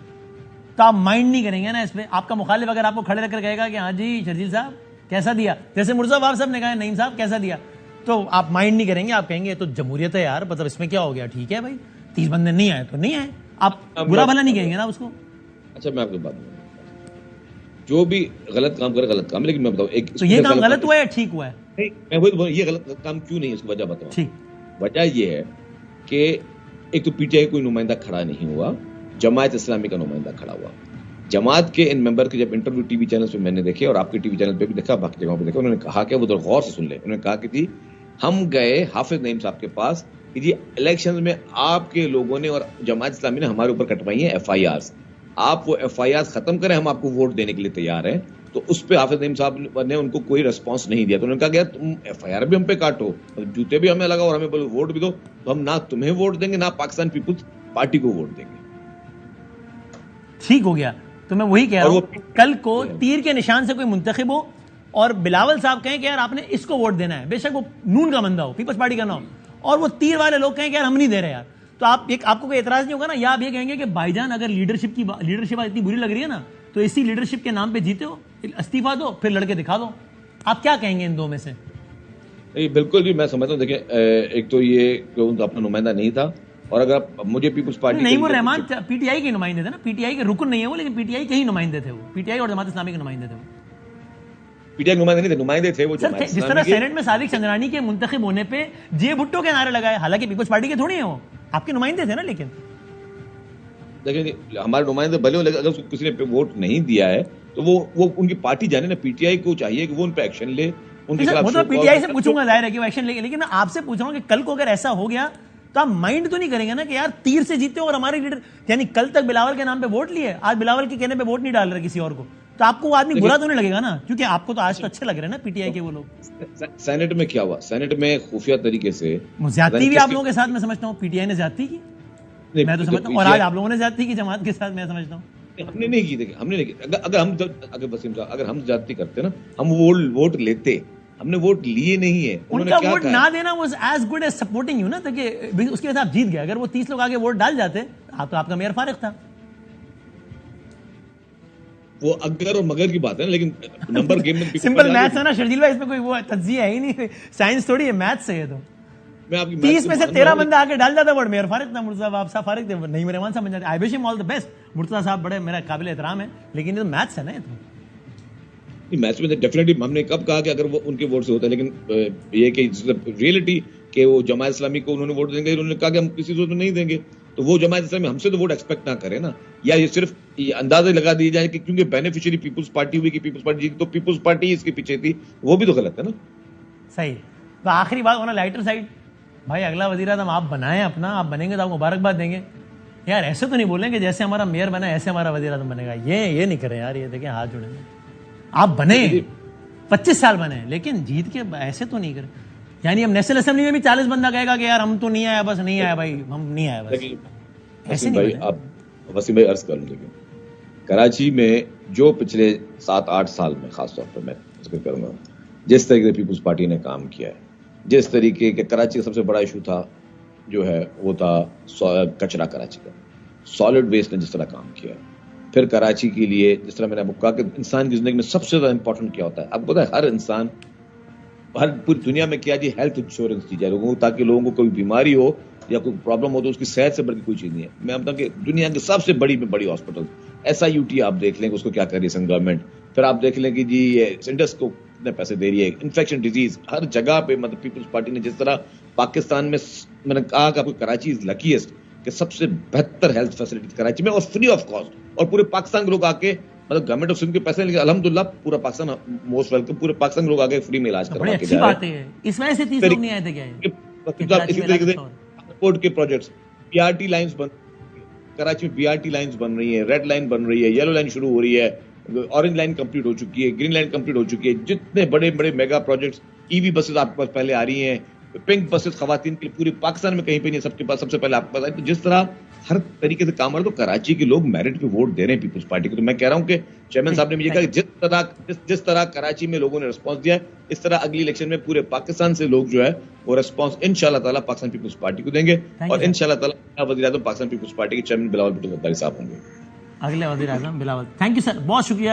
تو آپ مائنڈ نہیں کریں گے نا اس پہ. آپ کا مخالف اگر آپ کو کھڑے رکھ کر کہے گا کہ ہاں جی شرجیل صاحب کیسا دیا, جیسے مرزا باب صاحب نے کہا نعیم صاحب کیسا دیا, تو آپ مائنڈ نہیں کریں گے, آپ کہیں گے تو جمہوریت ہے یار, مطلب اس میں کیا ہو گیا, ٹھیک ہے بھائی 30 بندے نہیں آئے تو نہیں آئے, آپ برا بھلا نہیں کہیں گے نا اس کو. اچھا میں آپ کو بات جو بھی غلط کام کرے غلط کام, لیکن میں بتاؤں ایک تو یہ کام غلط ہوا ہے یا ٹھیک ہوا ہے؟ میں وہی یہ غلط کام کیوں نہیں ہے اس کی وجہ بتاؤں. وجہ یہ ہے کہ ایک تو پی ٹی آئی کوئی نمائندہ کھڑا نہیں ہوا, جماعت اسلامی کا نمائندہ کھڑا ہوا. جماعت کے ان ممبر کے جب انٹرویو ٹی وی چینل پہ میں نے دیکھے اور آپ کے ٹی وی چینل پہ بھی دیکھا, باقی جگہوں پہ دیکھا, انہوں نے کہا کہ وہ ذرا غور سے سن لیں. انہوں نے کہا کہ جی ہم گئے حافظ نعیم صاحب کے پاس کہ جی الیکشن میں آپ کے لوگوں نے اور جماعت اسلامی نے ہمارے اوپر کٹوائی ہیں ایف آئی آرز, آپ وہ ایف آئی آرز ختم کریں, ہم آپ کو ووٹ دینے کے لیے تیار ہیں. تو اس پہ حافظ نعیم صاحب نے ان کو کوئی ریسپانس نہیں دیا. تو انہوں نے کہا کہ تم ایف آئی آر بھی ہم پہ کاٹو, جوتے بھی ہمیں لگا اور ہمیں بولو ووٹ بھی دو, تو ہم نہ تمہیں ووٹ دیں گے نہ پاکستان پیپلز پارٹی کو ووٹ دیں گے. ٹھیک ہو گیا. تو میں وہی کہہ رہا ہوں, کل کو تیر کے نشان سے کوئی منتخب ہو اور بلاول صاحب کہیں کہ یار آپ نے اس کو ووٹ دینا ہے, بے شک وہ نون کا بندہ ہو, پیپلز پارٹی کا نہ ہو, اور وہ تیر والے لوگ کہیں کہ یار ہم نہیں دے رہے یار, تو آپ کو کوئی اعتراض نہیں ہوگا نا, یا آپ یہ کہیں گے کہ بھائی جان اگر لیڈرشپ اتنی بری لگ رہی ہے نا تو اسی لیڈرشپ کے نام پہ جیتے ہو, استعفیٰ دو پھر لڑکے دکھا دو. آپ کیا کہیں گے ان دو میں سے؟ بالکل بھی میں سمجھتا ہوں, دیکھیں ایک تو یہ کہ ان کا اپنا نمائندہ نہیں تھا, اور اگر مجھے peoples party Naeem ur Rehman P T I کے نمائندے تھے نا, پی ٹی آئی کے رکن نہیں ہے وہ, لیکن پی ٹی آئی کے ہی نمائندے تھے, وہ پی ٹی آئی اور جماعت اسلامی کے نمائندے تھے. وہ پی ٹی آئی نمائندے نہیں تھے, نمائندے تھے وہ جماعت اسلامی. جس طرح سینٹ میں صادق چندرانی کے منتخب ہونے پہ جے بھٹو کے نعرے لگائے, حالانکہ پیپلز پارٹی کے تھوڑی ہیں, وہ آپ کے نمائندے تھے نا. لیکن دیکھیں ہمارے نمائندے بھلے ہو, لیکن اگر کسی نے ووٹ نہیں دیا ہے تو وہ ان کی پارٹی جانے نا, پی ٹی آئی کو چاہیے کہ وہ ان پہ ایکشن لے. پی ٹی آئی سے پوچھوں گا, ظاہر ہے کہ وہ ایکشن لے گا, لیکن میں آپ سے پوچھ رہا ہوں کہ کل کو اگر ایسا ہو گیا تو آپ مائنڈ تو نہیں کریں گے نا کہ یار تیر سے جیتے ہو اور ہمارے لیڈر, یعنی کل تک بلاول کے نام پہ ووٹ لیے, آج بلاول کے کہنے پہ ووٹ نہیں ڈال رہے کسی اور کو, تو آپ کو وہ آدمی برا تو نہیں لگے گا نا, کیونکہ آپ کو تو آج تو اچھے لگ رہے ہیں نا پی ٹی آئی کے وہ لوگ. سینٹ میں کیا ہوا, سینٹ میں خفیہ طریقے سے زیادتی بھی آپ لوگوں کے ساتھ میں سمجھتا ہوں, پی ٹی آئی نے زیادتی کی, میں تو سمجھتا ہوں, اور آج آپ لوگوں نے زیادتی کی جماعت کے ساتھ, میں سمجھتا ہوں. ہم نے نہیں کی, دیکھیں ہم نے نہیں کی. اگر وسیم صاحب اگر ہم زیادتی کرتے نا, ہم ووٹ لیتے, ہم نے ووٹ لیے نہیں ہے. ان کا ووٹ نہ دینا was as good as supporting you نا, تاکہ اس کے ساتھ جیت گئے. اگر وہ 30 لوگ آگے ووٹ ڈال جاتے تو آپ کا میئر فارغ تھا. وہ اگر اور مگر کی بات ہے, لیکن نمبر گیم میں سمپل میتھس ہے نا شرجیل بھائی, اس میں کوئی وہ تجزیہ ہے ہی نہیں, سائنس تھوڑی ہے, میتھس ہے یہ تو. 30 میں سے 13 بندہ آگے ڈال جاتا ووٹ, میئر فارغ تھا, مرتضیٰ باب صاحب فارغ تھے, نعیم الرحمان صاحب بن جاتے. آئی وش ہم آل دی بیسٹ, مرتضیٰ صاحب بڑے میرا قابل احترام ہے, لیکن یہ تو میتھس ہے نا. یہ تو میچ میں ڈیفینیٹلی ہم نے کب کہا کہ اگر وہ ان کے ووٹ سے ہوتا ہے, لیکن یہ کہ ریئلٹی کہ وہ جماعت اسلامی کو انہوں نے ووٹ دیں گے, انہوں نے کہا کہ ہم کسی کو نہیں دیں گے, تو وہ جماعت اسلامی ہم سے تو ووٹ ایکسپیکٹ نہ کرے نا, یا یہ صرف اندازے لگا دیے جائے کہ کیونکہ بینیفیشری پیپلز پارٹی ہوئی کہ پیپلز پارٹی تو پیپلز پارٹی اس کے پیچھے تھی, وہ بھی تو غلط ہے نا. صحیح. تو آخری بات ہونا لائٹر سائڈ, بھائی اگلا وزیر اعظم آپ بنائیں اپنا, آپ بنیں گے تو آپ مبارکباد دیں گے یار, ایسے تو نہیں بولیں کہ جیسے ہمارا میئر بنا ایسے ہمارا وزیر اعظم بنے گا, یہ نہیں کریں یار. یہ دیکھیں ہاتھ جوڑیں گے, آپ بنے 25 سال بنے, لیکن جیت کے ایسے تو نہیں کریں. یعنی ہم نیشنل اسمبلی میں بھی 40 بندہ کہے گا کہ یار ہم تو نہیں آیا, بس نہیں آیا بھائی, ہم نہیں آیا بس. ایسے نہیں بھائی. آپ وسیم بھائی عرض کر لوں, دیکھیں کراچی میں جو پچھلے 7-8 سال میں خاص طور پر میں ذکر کروں گا, جس طریقے سے پیپلز پارٹی نے کام کیا ہے, جس طریقے کے کراچی کا سب سے بڑا ایشو تھا جو ہے وہ تھا کچرا, کراچی کا سالڈ ویسٹ نے جس طرح کام کیا ہے. پھر کراچی کے لیے جس طرح میں نے آپ کو کہا کہ انسان کی زندگی میں سب سے زیادہ امپورٹنٹ کیا ہوتا ہے, آپ کو پتا ہے ہر انسان ہر پوری دنیا میں کیا جی ہیلتھ انشورنس دی جائے لوگوں کو, تاکہ لوگوں کو کوئی بیماری ہو یا کوئی پرابلم ہو تو اس کی صحت سے بڑھ کے کوئی چیز نہیں ہے. میں بتاؤں کہ دنیا کی سب سے بڑی میں بڑی ہاسپٹل SIUT آپ دیکھ لیں کہ اس کو کیا کر رہی ہے سندھ گورنمنٹ. پھر آپ دیکھ لیں کہ جی یہ انڈس کو کتنے پیسے دے رہی ہے, انفیکشن ڈیزیز ہر جگہ پہ, مطلب پیپلز پارٹی نے جس طرح پاکستان میں نے کہا کہ آپ کو کراچی از لکیسٹ کہ سب سے بہتر ہیلتھ فیسلٹیز کراچی میں اور فری آف کاسٹ, اور پورے پاکستان کے لوگ آ کے مطلب گورنمنٹ آف سندھ کے پیسے, لیکن الحمدللہ پورا پاکستان موسٹ ویلکم, پورے پاکستان کے لوگ آگے فری میں علاج کروا کے جا رہے ہیں. اس وجہ سے 30 لوگ نہیں آئے تھے کیا اسی طریقے سے ایئرپورٹ کے پروجیکٹس, BRT لائنز بن کراچی میں, BRT لائنز بن رہی ہیں, ریڈ لائن بن رہی ہے, یلو لائن شروع ہو رہی ہے, اورنج لائن کمپلیٹ ہو چکی ہے, گرین لائن کمپلیٹ ہو چکی ہے, جتنے بڑے بڑے میگا پروجیکٹس, EV بسز آپ کے پاس پہلے آ رہی ہیں, پنک بسز خواتین کے لیے پورے پاکستان میں کہیں پہ نہیں, سب کے پاس سب سے پہلے آپ کے پاس آئے. تو جس طرح ہر طریقے سے کام ہو رہا ہے, تو کراچی کے لوگ میرٹ پہ ووٹ دے رہے ہیں پیپلز پارٹی کو. تو میں کہہ رہا ہوں کہ چیئرمین صاحب نے مجھے کہا کہ جس طرح کراچی میں لوگوں نے رسپانس دیا ہے, اس طرح اگلی الیکشن میں پورے پاکستان سے لوگ جو ہے وہ رسپانس انشاءاللہ تعالیٰ پاکستان پیپلز پارٹی کو دیں گے, اور انشاءاللہ تعالیٰ وزیر اعظم پاکستان پیپلز پارٹی کے چیئرمین بلاول بھٹو زرداری صاحب ہوں گے, اگلے وزیر اعظم بلاول. تھینک یو سر, بہت شکریہ.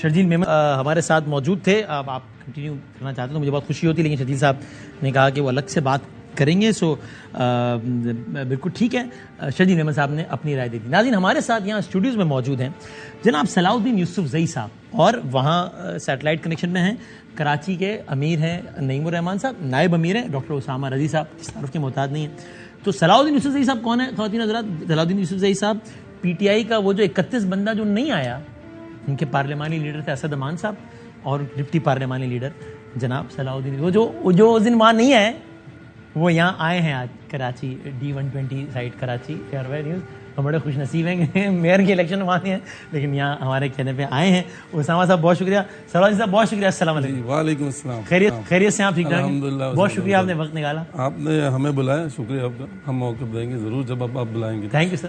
شرجیل میمن ہمارے ساتھ موجود تھے. اب آپ کنٹینیو کرنا چاہتے تو مجھے بہت خوشی ہوتی, لیکن شرجیل صاحب نے کہا کہ وہ الگ سے بات کریں گے, سو بالکل ٹھیک ہے. شرجیل میمن صاحب نے اپنی رائے دی تھی. ناظرین, ہمارے ساتھ یہاں اسٹوڈیوز میں موجود ہیں جناب صلاح الدین یوسف زئی صاحب, اور وہاں سیٹلائٹ کنیکشن میں ہیں کراچی کے امیر ہیں نعیم الرحمان صاحب, نائب امیر ہیں ڈاکٹر اسامہ رضی صاحب, اس تعارف کے محتاج نہیں ہیں. تو صلاح الدین یوسف زئی صاحب کون ہے خواتین حضرات؟ صلاح الدین یوسف زئی صاحب پی ٹی آئی کا وہ جو 31 بندہ جو نہیں آیا, ان کے پارلیمانی لیڈر تھے اسد امان صاحب, اور ڈپٹی پارلیمانی لیڈر جناب صلاح الدین. وہ جو اس دن وہاں نہیں آئے, وہ یہاں آئے ہیں آج Karachi D120 site Karachi airway news. ہم بڑے خوش نصیب ہیں کہ میئر کی الیکشن وہاں ہیں, لیکن یہاں ہمارے کہنے پہ آئے ہیں. اسامہ صاحب بہت شکریہ. صلاح صاحب بہت شکریہ. السلام علیکم. وعلیکم السلام. خیریت سے آپ ٹھیک ٹھاک؟ الحمدللہ. بہت شکریہ, آپ نے وقت نکالا. آپ نے ہمیں بلایا, شکریہ آپ کا. ہم موقع دیں گے ضرور جب آپ بلائیں گے. Thank you sir.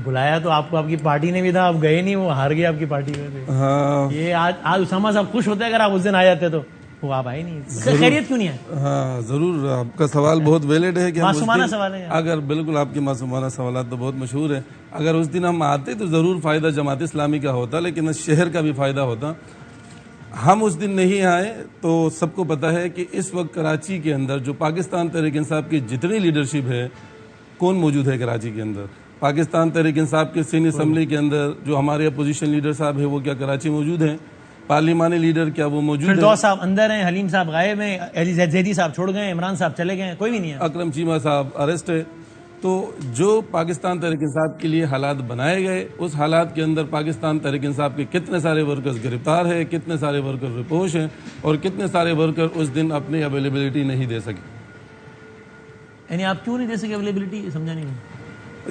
بلایا تو آپ کو آپ کی پارٹی نے بھی تھا, آپ گئے نہیں, وہ ہار گئے آپ کی پارٹی میں. ہاں, یہ آج اسامہ صاحب خوش ہوتے اگر آپ اس دن آ جاتے تو, وہ آپ آئے نہیں. خیریت کیوں نہیں ہے؟ ہاں ضرور. آپ کا سوال بہت ویلڈ ہے کہ معصومانہ سوال ہے. اگر بالکل آپ کے معصومانہ سوالات تو بہت مشہور ہیں. اگر اس دن ہم آتے تو ضرور فائدہ جماعت اسلامی کا ہوتا, لیکن اس شہر کا بھی فائدہ ہوتا. ہم اس دن نہیں آئے تو سب کو پتہ ہے کہ اس وقت کراچی کے اندر جو پاکستان تحریک انصاف کی جتنی لیڈرشپ ہے, کون موجود ہے کراچی کے اندر؟ پاکستان تحریک انصاف کے سینئر اسمبلی کے اندر جو ہمارے اپوزیشن لیڈر صاحب ہیں وہ کیا کراچی موجود ہیں؟ پارلیمانی لیڈر کیا وہ موجود ہیں؟ فردوس صاحب اندر ہیں, حلیم صاحب غائب ہیں, علی زید زیدی صاحب چھوڑ گئے, عمران صاحب چلے گئے, کوئی بھی نہیں ہے. اکرم چیمہ صاحب اریسٹ ہے. تو جو پاکستان تحریک انصاف کے لیے حالات بنائے گئے, اس حالات کے اندر پاکستان تحریک انصاف کے کتنے سارے ورکرز گرفتار ہیں, کتنے سارے ورکر رپوش ہیں, اور کتنے سارے ورکر اس دن اپنی اویلیبلٹی نہیں دے سکے. یعنی آپ کیوں نہیں دے سکے اویلیبلٹی؟ سمجھا نہیں.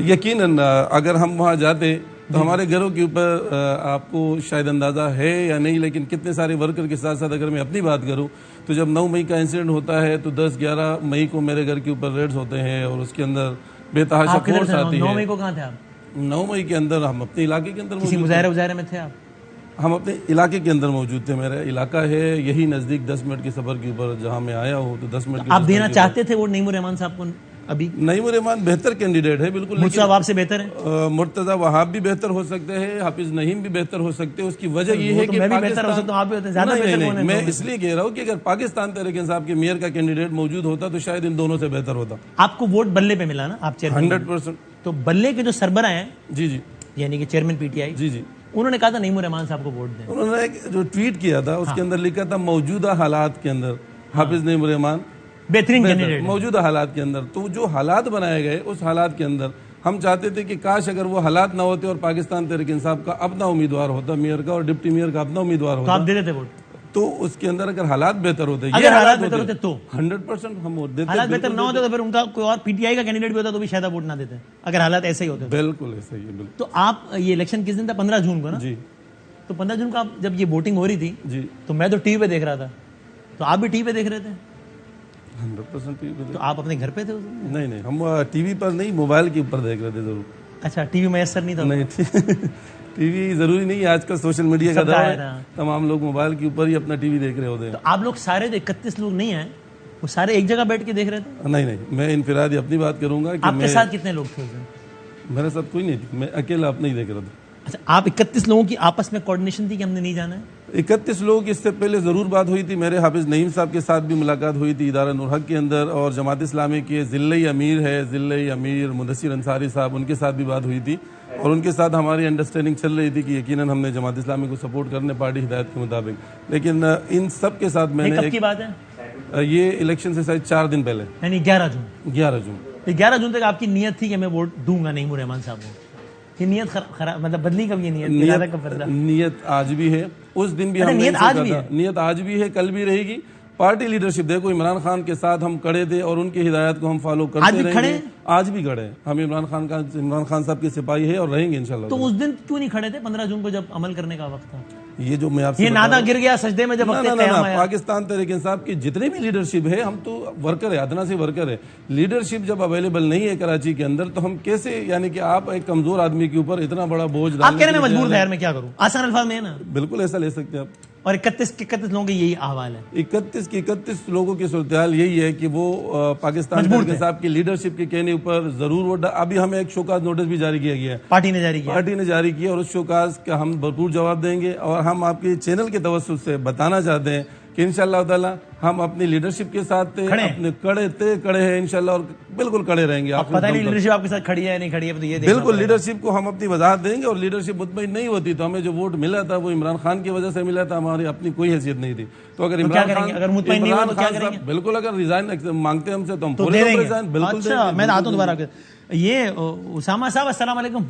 یقیناً اگر ہم وہاں جاتے تو ہمارے گھروں کے اوپر آپ کو شاید اندازہ ہے یا نہیں, لیکن کتنے سارے ورکر کے ساتھ ساتھ اگر میں اپنی بات کروں تو جب 9 مئی کا انسیڈنٹ ہوتا ہے تو 10-11 مئی کو میرے گھر کے اوپر ریڈز ہوتے ہیں, اور اس کے اندر بے تحاشا فورس آتی ہے. 9 مئی کو کہاں تھے آپ؟ 9 مئی کے اندر ہم اپنے علاقے کے اندر کسی مظاہرے میں تھے آپ؟ ہم اپنے علاقے کے اندر موجود تھے. میرا علاقہ ہے یہی نزدیک 10 منٹ کے سفر کے اوپر جہاں میں آیا ہوں. تو 10 منٹ آپ دینا چاہتے تھے وہ نعیم الرحمان صاحب کو؟ ابھی نعیم الرحمان بہتر کینڈیڈیٹ ہے بالکل, مرتضی وہاب سے بہتر ہے. مرتضی وہاب بھی بہتر ہو سکتے ہیں, حافظ نعیم بھی بہتر ہو سکتے ہیں. اس کی وجہ یہ ہے کہ میں بھی بہتر ہو سکتا ہوں, آپ بھی ہوتے ہیں زیادہ بہتر کون ہے؟ میں اس لیے کہہ رہا ہوں کہ اگر پاکستان تحریک انصاف کے میئر کا کینڈیڈیٹ موجود ہوتا تو شاید ان دونوں سے بہتر ہوتا. آپ کو ووٹ بلے پہ ملا نا, آپ چیئرمین 100%. تو بلے کے جو سربراہ ہیں, جی جی, یعنی کہ چیئرمین پی ٹی آئی, جی جی, انہوں نے کہا تھا نعیم الرحمان صاحب کو ووٹ دیں. انہوں نے ایک جو ٹویٹ کیا تھا اس کے اندر لکھا تھا موجودہ حالات کے اندر حافظ نعیم الرحمان بہترین کینڈیڈیٹ موجودہ حالات کے اندر. تو جو حالات بنائے گئے اس حالات کے اندر ہم چاہتے تھے کہ کاش اگر وہ حالات نہ ہوتے اور پاکستان تحریک انصاف کا اپنا امیدوار ہوتا, میئر کا اور ڈپٹی میئر کا اپنا امیدوار تو ہوتا, آپ دے دیتے ووٹ. تو اس کے اندر اگر حالات بہتر ہوتے, اگر حالات بہتر ہوتے تو 100% ہم ووٹ دیتے. حالات بہتر نہ ہوتے تو پھر ان کا کوئی اور پی ٹی آئی کا کینڈیڈیٹ بھی ہوتا تو بھی شاید ووٹ نہ دیتے, اگر حالات ایسے ہی ہوتے. بالکل ایسا ہی ہے. بالکل. تو آپ یہ الیکشن کس دن تھا؟ 15 جون کو نا. جی. تو 15 جون کو آپ جب یہ ووٹنگ ہو رہی تھی جی, تو میں تو ٹی وی پہ دیکھ رہا تھا, تو آپ بھی ٹی وی پہ دیکھ رہے تھے؟ 100% ٹی وی. تو آپ اپنے گھر پہ تھے اس دن؟ نہیں, ہم ٹی وی پر نہیں, موبائل کے اوپر دیکھ رہے تھے ضرور. اچھا, ٹی وی میسر نہیں تھا؟ نہیں, ٹی وی ضروری نہیں ہے, آج کل سوشل میڈیا کا دور ہے, تمام لوگ موبائل کے اوپر ہی اپنا ٹی وی دیکھ رہے ہوتے ہیں. تو آپ لوگ سارے 31 لوگ نہیں آئے, وہ سارے ایک جگہ بیٹھ کے دیکھ رہے تھے؟ نہیں, میں انفرادی اپنی بات کروں گا کہ آپ کے ساتھ کتنے لوگ تھے اس دن؟ میرے ساتھ کوئی نہیں تھی, میں اکیلا اپنا ہی دیکھ رہا تھا. اچھا, آپ 31 لوگوں کی آپس میں کوارڈینیشن تھی کہ ہم نے نہیں جانا ہے؟ 31 لوگ اس سے پہلے ضرور بات ہوئی تھی. میرے حافظ نعیم صاحب کے ساتھ بھی ملاقات ہوئی تھی ادارہ نورحق کے اندر, اور جماعت اسلامی کے ضلعی امیر ہے, ضلعی امیر مدثر انصاری صاحب, ان کے ساتھ بھی بات ہوئی تھی, اور ان کے ساتھ ہماری انڈرسٹینڈنگ چل رہی تھی کہ یقیناً ہم نے جماعت اسلامی کو سپورٹ کرنے پارٹی ہدایت کے مطابق. لیکن ان سب کے ساتھ میں نے کب کی بات ہے؟ یہ الیکشن سے شاید 4 دن پہلے, یعنی 11 جون. 11 جون تک آپ کی نیت تھی کہ میں ووٹ دوں گا نعیم الرحمان صاحب کو. یہ نیت خراب, مطلب بدلی کب؟ یہ نیت آج بھی ہے, اس دن بھی ہم نیت آج بھی ہے, کل بھی رہے گی. پارٹی لیڈرشپ دیکھو, عمران خان کے ساتھ ہم کھڑے تھے اور ان کی ہدایات کو ہم فالو کرتے رہیں گے. آج بھی کھڑے ہیں ہم, عمران خان صاحب کے سپاہی ہے اور رہیں گے انشاءاللہ. تو اس دن کیوں نہیں کھڑے تھے 15 جون کو جب عمل کرنے کا وقت تھا؟ یہ جو میں آپ سے یہ نادا گر گیا سجدے میں جب وقت قیام آیا. پاکستان تحریک انصاف کی جتنے بھی لیڈرشپ ہے ہم تو ورکر ہے, ادنا سے ورکر ہے. لیڈرشپ جب اویلیبل نہیں ہے کراچی کے اندر تو ہم کیسے, یعنی کہ آپ ایک کمزور آدمی کے اوپر اتنا بڑا بوجھ آپ کہنے میں مجبور تھے, میں کیا کروں, آسان الفاظ میں ہے نا. بالکل ایسا لے سکتے ہیں آپ. اور 31 لوگوں کا یہی احوال ہے. 31 لوگوں کی صورتحال یہی ہے کہ وہ پاکستان تحریک انصاف کی لیڈرشپ کے کہنے اوپر ضرور ووٹ. ابھی ہمیں ایک شوکاز نوٹس بھی جاری کیا گیا ہے, پارٹی نے جاری کیا اور اس شوکاز کا ہم بھرپور جواب دیں گے. اور ہم آپ کے چینل کے توسط سے بتانا چاہتے ہیں کہ انشاءاللہ تعالی ہم اپنی لیڈرشپ کے ساتھ اپنے کڑے ہیں انشاءاللہ, اور بالکل کڑے رہیں گے. آپ پتہ نہیں لیڈرشپ آپ کے ساتھ کھڑی ہے یا نہیں کھڑی ہے, تو یہ بالکل لیڈرشپ کو ہم اپنی وضاحت دیں گے. اور لیڈرشپ مطمئن نہیں ہوتی تو ہمیں جو ووٹ ملا تھا وہ عمران خان کی وجہ سے ملا تھا, ہماری اپنی کوئی حیثیت نہیں تھی. تو اگر عمران خان بالکل اگر ریزائن مانگتے ہم سے تو ہم پورے ریزائن بالکل. اچھا میں آتا ہوں دوبارہ. یہ اسامہ صاحب السلام علیکم.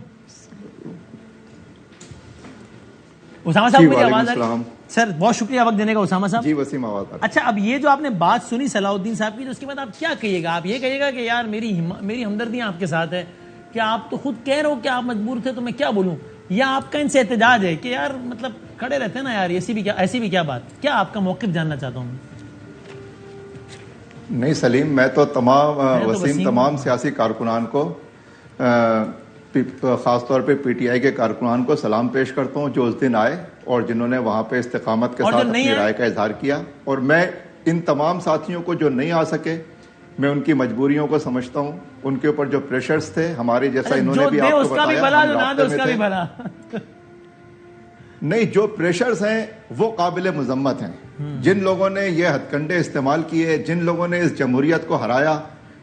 اسامہ صاحب مجھے آواز آ رہی؟ سر بہت شکریہ وقت دینے کا اسامہ صاحب. جی وسیم آواز آ رہی. اچھا اب یہ جو آپ نے بات سنی صلاح الدین صاحب کی, تو اس کے بعد آپ کیا کہیے گا؟ آپ یہ کہیے گا کہ یار میری ہمدردیاں آپ کے ساتھ ہے, کہ آپ تو خود کہہ رہے ہو کہ آپ مجبور تھے تو میں کیا بولوں, یا آپ کا ان سے احتجاج ہے کہ یار مطلب کھڑے رہتے ہیں نا یار, ایسی بھی کیا بات, کیا آپ کا موقف جاننا چاہتا ہوں. نہیں سلیم, میں تو تمام سیاسی کارکنان کو, خاص طور پہ پی ٹی آئی کے کارکنان کو سلام پیش کرتا ہوں جو اس دن آئے اور جنہوں نے وہاں پہ استقامت کے ساتھ اپنی رائے کا اظہار کیا. اور میں ان تمام ساتھیوں کو جو نہیں آ سکے, میں ان کی مجبوریوں کو سمجھتا ہوں. ان کے اوپر جو پریشرز تھے ہمارے جیسا, انہوں نے بھی آپ کو بتایا, نہیں جو پریشرز ہیں وہ قابل مذمت ہیں. جن لوگوں نے یہ ہتھ کنڈے استعمال کیے, جن لوگوں نے اس جمہوریت کو ہرایا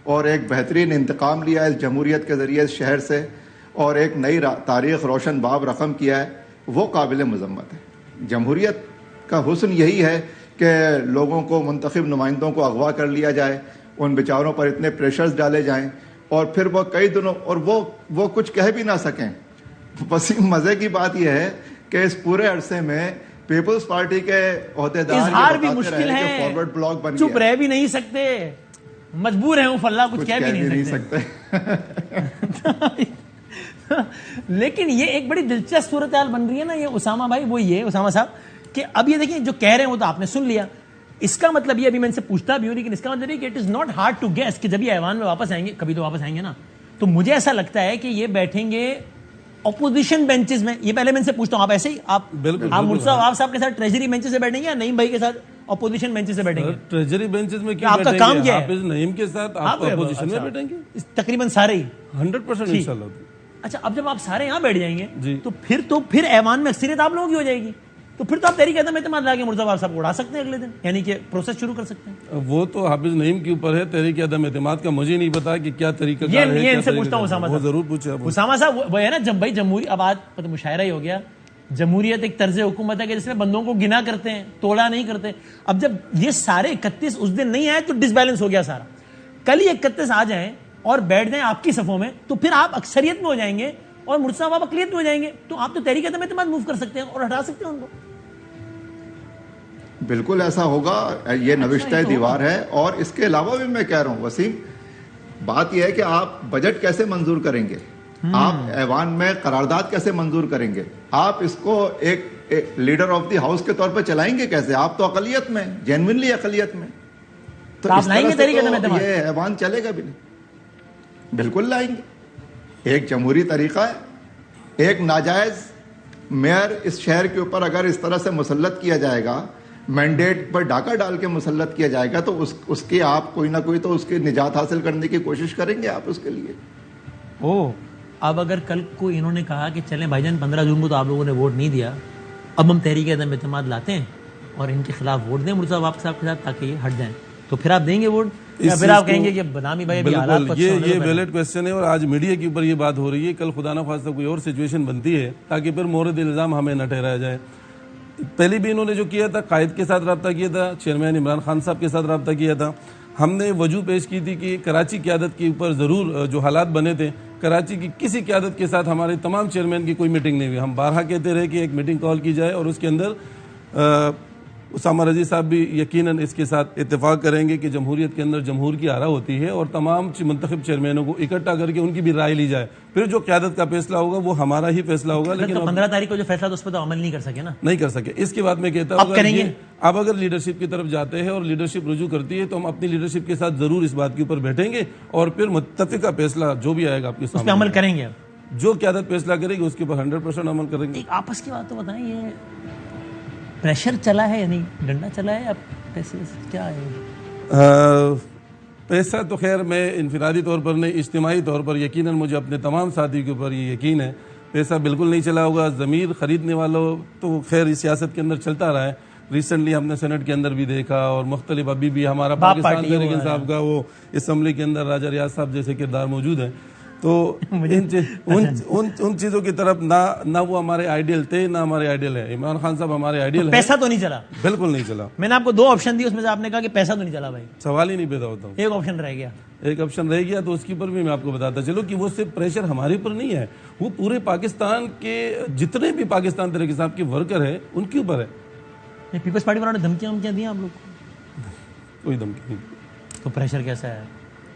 اور ایک بہترین انتقام لیا اس جمہوریت کے ذریعے اس شہر سے, اور ایک نئی تاریخ روشن باب رقم کیا ہے, وہ قابل مذمت ہے. جمہوریت کا حسن یہی ہے کہ لوگوں کو, منتخب نمائندوں کو اغوا کر لیا جائے, ان بیچاروں پر اتنے پریشرز ڈالے جائیں اور پھر وہ کئی دنوں اور وہ کچھ کہہ بھی نہ سکیں. وسیم مزے کی بات یہ ہے کہ اس پورے عرصے میں پیپلز پارٹی کے عہدیدار اظہار بھی مشکل ہے, فارورڈ بلاک بن چپ رہ بھی نہیں سکتے, مجبور ہیں فلاں کچھ کہہ بھی نہیں سکتے. لیکن یہ ایک بڑی دلچسپ صورتحال بن رہی ہے نا یہ اسامہ بھائی, وہ یہ اسامہ صاحب کہ اب یہ دیکھیں جو کہہ رہے ہیں وہ تو آپ نے سن لیا. اس کا مطلب یہ, ابھی میں ان سے پوچھتا بھی ہوں, لیکن اس کا مطلب یہ کہ it is not hard to guess کہ جب یہ ایوان میں واپس آئیں گے, کبھی تو واپس آئیں گے نا, تو مجھے ایسا لگتا ہے کہ یہ بیٹھیں گے اپوزیشن بینچز میں. یہ پہلے میں ان سے پوچھتا ہوں, آپ ایسے ہی آپ مرتضیٰ عواف صاحب کے ساتھ ٹریجری بینچز سے بیٹھیں گے یا نعیم بھائی کے ساتھ اپوزیشن بینچز سے بیٹھیں گے؟ ٹریجری بینچز میں آپ کا کام کیا ہے؟ حافظ نعیم کے ساتھ آپ اپوزیشن میں بیٹھیں گے تقریباً سارے ہی 100% انشاءاللہ. اچھا اب جب آپ سارے یہاں بیٹھ جائیں گے تو پھر ایوان میں اکثریت آپ لوگوں کی ہو جائے گی, تو پھر تو آپ تحریک عدم اعتماد لا کے مرتضیٰ عواف صاحب کو اڑا سکتے ہیں اگلے دن, یعنی کہ پروسیس شروع کر سکتے ہیں. وہ تو حافظ نعیم کے اوپر ہے, تحریک عدم اعتماد کا مجھے نہیں پتا کہ کیا طریقہ کار ہے. یہ ان سے پوچھتا ہوں اسامہ صاحب, ضرور پوچھے اسامہ صاحب. وہ ہے نا جب بھائی جمہوری, اب آج مشاعرہ ہی ہو گیا, جمہوریت ایک طرز حکومت ہے کہ جس میں بندوں کو گنا کرتے ہیں, توڑا نہیں کرتے. اب جب یہ سارے 31 اس دن نہیں آئے تو ڈس بیلنس ہو گیا سارا. کل ہی 31 آ جائیں اور بیٹھ جائیں آپ کی صفوں میں, تو پھر آپ اکثریت میں ہو جائیں گے اور مرتضیٰ عواف اقلیت میں ہو جائیں گے, تو آپ تو تحریک عدم اعتماد موو کر سکتے ہیں اور ہٹا سکتے ہیں ان کو. بالکل ایسا ہوگا, یہ نوشتہ دیوار ہے. اور اس کے علاوہ بھی میں کہہ رہا ہوں وسیم, بات یہ ہے کہ آپ بجٹ کیسے منظور کریں گے, آپ ایوان میں قرارداد کیسے منظور کریں گے, آپ اس کو ایک لیڈر آف دی ہاؤس کے طور پہ چلائیں گے کیسے؟ آپ تو اقلیت میں, جینوینلی اقلیت میں, تو اس طرح سے تو یہ ایوان چلے گا بھی نہیں. بالکل لائیں گے. ایک جمہوری طریقہ ہے, ایک ناجائز میئر اس شہر کے اوپر اگر اس طرح سے مسلط کیا جائے گا, مینڈیٹ پر ڈاکہ ڈال کے مسلط کیا جائے گا, تو اس کی آپ کوئی نہ کوئی تو اس کی نجات حاصل کرنے کی کوشش کریں گے آپ اس کے لیے. اب اگر کل کو انہوں نے کہا کہ چلیں بھائی جان 15 جون کو تو آپ لوگوں نے ووٹ نہیں دیا, اب ہم تحریک عدم اعتماد لاتے ہیں اور ان کے خلاف ووٹ دیں مرتضیٰ عواف صاحب کے ساتھ تاکہ یہ ہٹ جائیں, تو پھر آپ دیں گے ووٹ یا پھر آپ کہیں گے کہ بدنامی بھائی ابھی حالات یہ ویلڈ کوسچن ہے, اور آج میڈیا کے اوپر یہ بات ہو رہی ہے, کل خدا نخواستہ کوئی اور سچویشن بنتی ہے تاکہ پھر مورد الزام ہمیں نہ ٹھہرایا جائے. پہلے بھی انہوں نے جو کیا تھا, قائد کے ساتھ رابطہ کیا تھا, چیئرمین عمران خان صاحب کے ساتھ رابطہ کیا تھا. ہم نے وجہ پیش کی تھی کہ کراچی قیادت کے اوپر ضرور جو حالات بنے تھے, کراچی کی کسی قیادت کے ساتھ ہمارے تمام چیئرمین کی کوئی میٹنگ نہیں ہوئی. ہم بارہا کہتے رہے کہ ایک میٹنگ کال کی جائے اور اس کے اندر اسامہ رضی صاحب بھی یقیناً اس کے ساتھ اتفاق کریں گے کہ جمہوریت کے اندر جمہور کی آرا ہوتی ہے اور تمام منتخب چیئرمینوں کو اکٹھا کر کے ان کی بھی رائے لی جائے, پھر جو قیادت کا فیصلہ ہوگا وہ ہمارا ہی فیصلہ ہوگا. لیکن 15 تاریخ کو جو فیصلہ تھا اس پہ تو عمل نہیں کر سکے نا, نہیں کر سکے. اس کے بعد میں کہتا ہوں اب اگر لیڈرشپ کی طرف جاتے ہیں اور لیڈرشپ رجوع کرتی ہے تو ہم اپنی لیڈرشپ کے ساتھ ضرور اس بات کے اوپر بیٹھیں گے اور پھر متفقہ فیصلہ جو بھی آئے گا آپ کے سامنے عمل کریں گے. جو قیادت فیصلہ کرے گی اس کے اوپر 100% عمل کریں گے. ایک آپس کی بات تو بتائیں, یہ پریشر چلا ہے یعنی ڈنڈا چلا ہے, اب پیسے کیا ہے؟ پیسہ تو خیر میں انفرادی طور پر نہیں, اجتماعی طور پر یقیناً مجھے اپنے تمام ساتھی کے اوپر یہ یقین ہے پیسہ بالکل نہیں چلا ہوگا. ضمیر خریدنے والوں تو خیر اس سیاست کے اندر چلتا رہا ہے. ریسنٹلی ہم نے سینٹ کے اندر بھی دیکھا اور مختلف ابھی بھی ہمارا پاکستان تحریک انصاف کا وہ اسمبلی کے اندر راجہ ریاض صاحب جیسے کردار موجود ہیں. تو ان چیزوں کی طرف نہ وہ ہمارے آئیڈیل تھے نہ ہمارے آئیڈیل ہے. عمران خان صاحب ہمارے آئیڈیل ہیں. پیسہ تو نہیں چلا, بالکل نہیں چلا. میں نے آپ کو 2 آپشن دی, اس میں سے آپ نے کہا کہ پیسہ تو نہیں چلا. بھائی سوال ہی نہیں پیدا ہوتا. ایک آپشن رہ گیا. ایک آپشن رہ گیا تو اس کے اوپر بھی میں آپ کو بتاتا چلو کہ وہ صرف پریشر ہمارے اوپر نہیں ہے, وہ پورے پاکستان کے جتنے بھی پاکستان تحریک انصاف کے ورکر ہیں ان کے اوپر ہے. پیپلز پارٹی والوں نے دھمکیاں دی آپ لوگ کو؟ کوئی دھمکی نہیں. تو پریشر کیسا ہے؟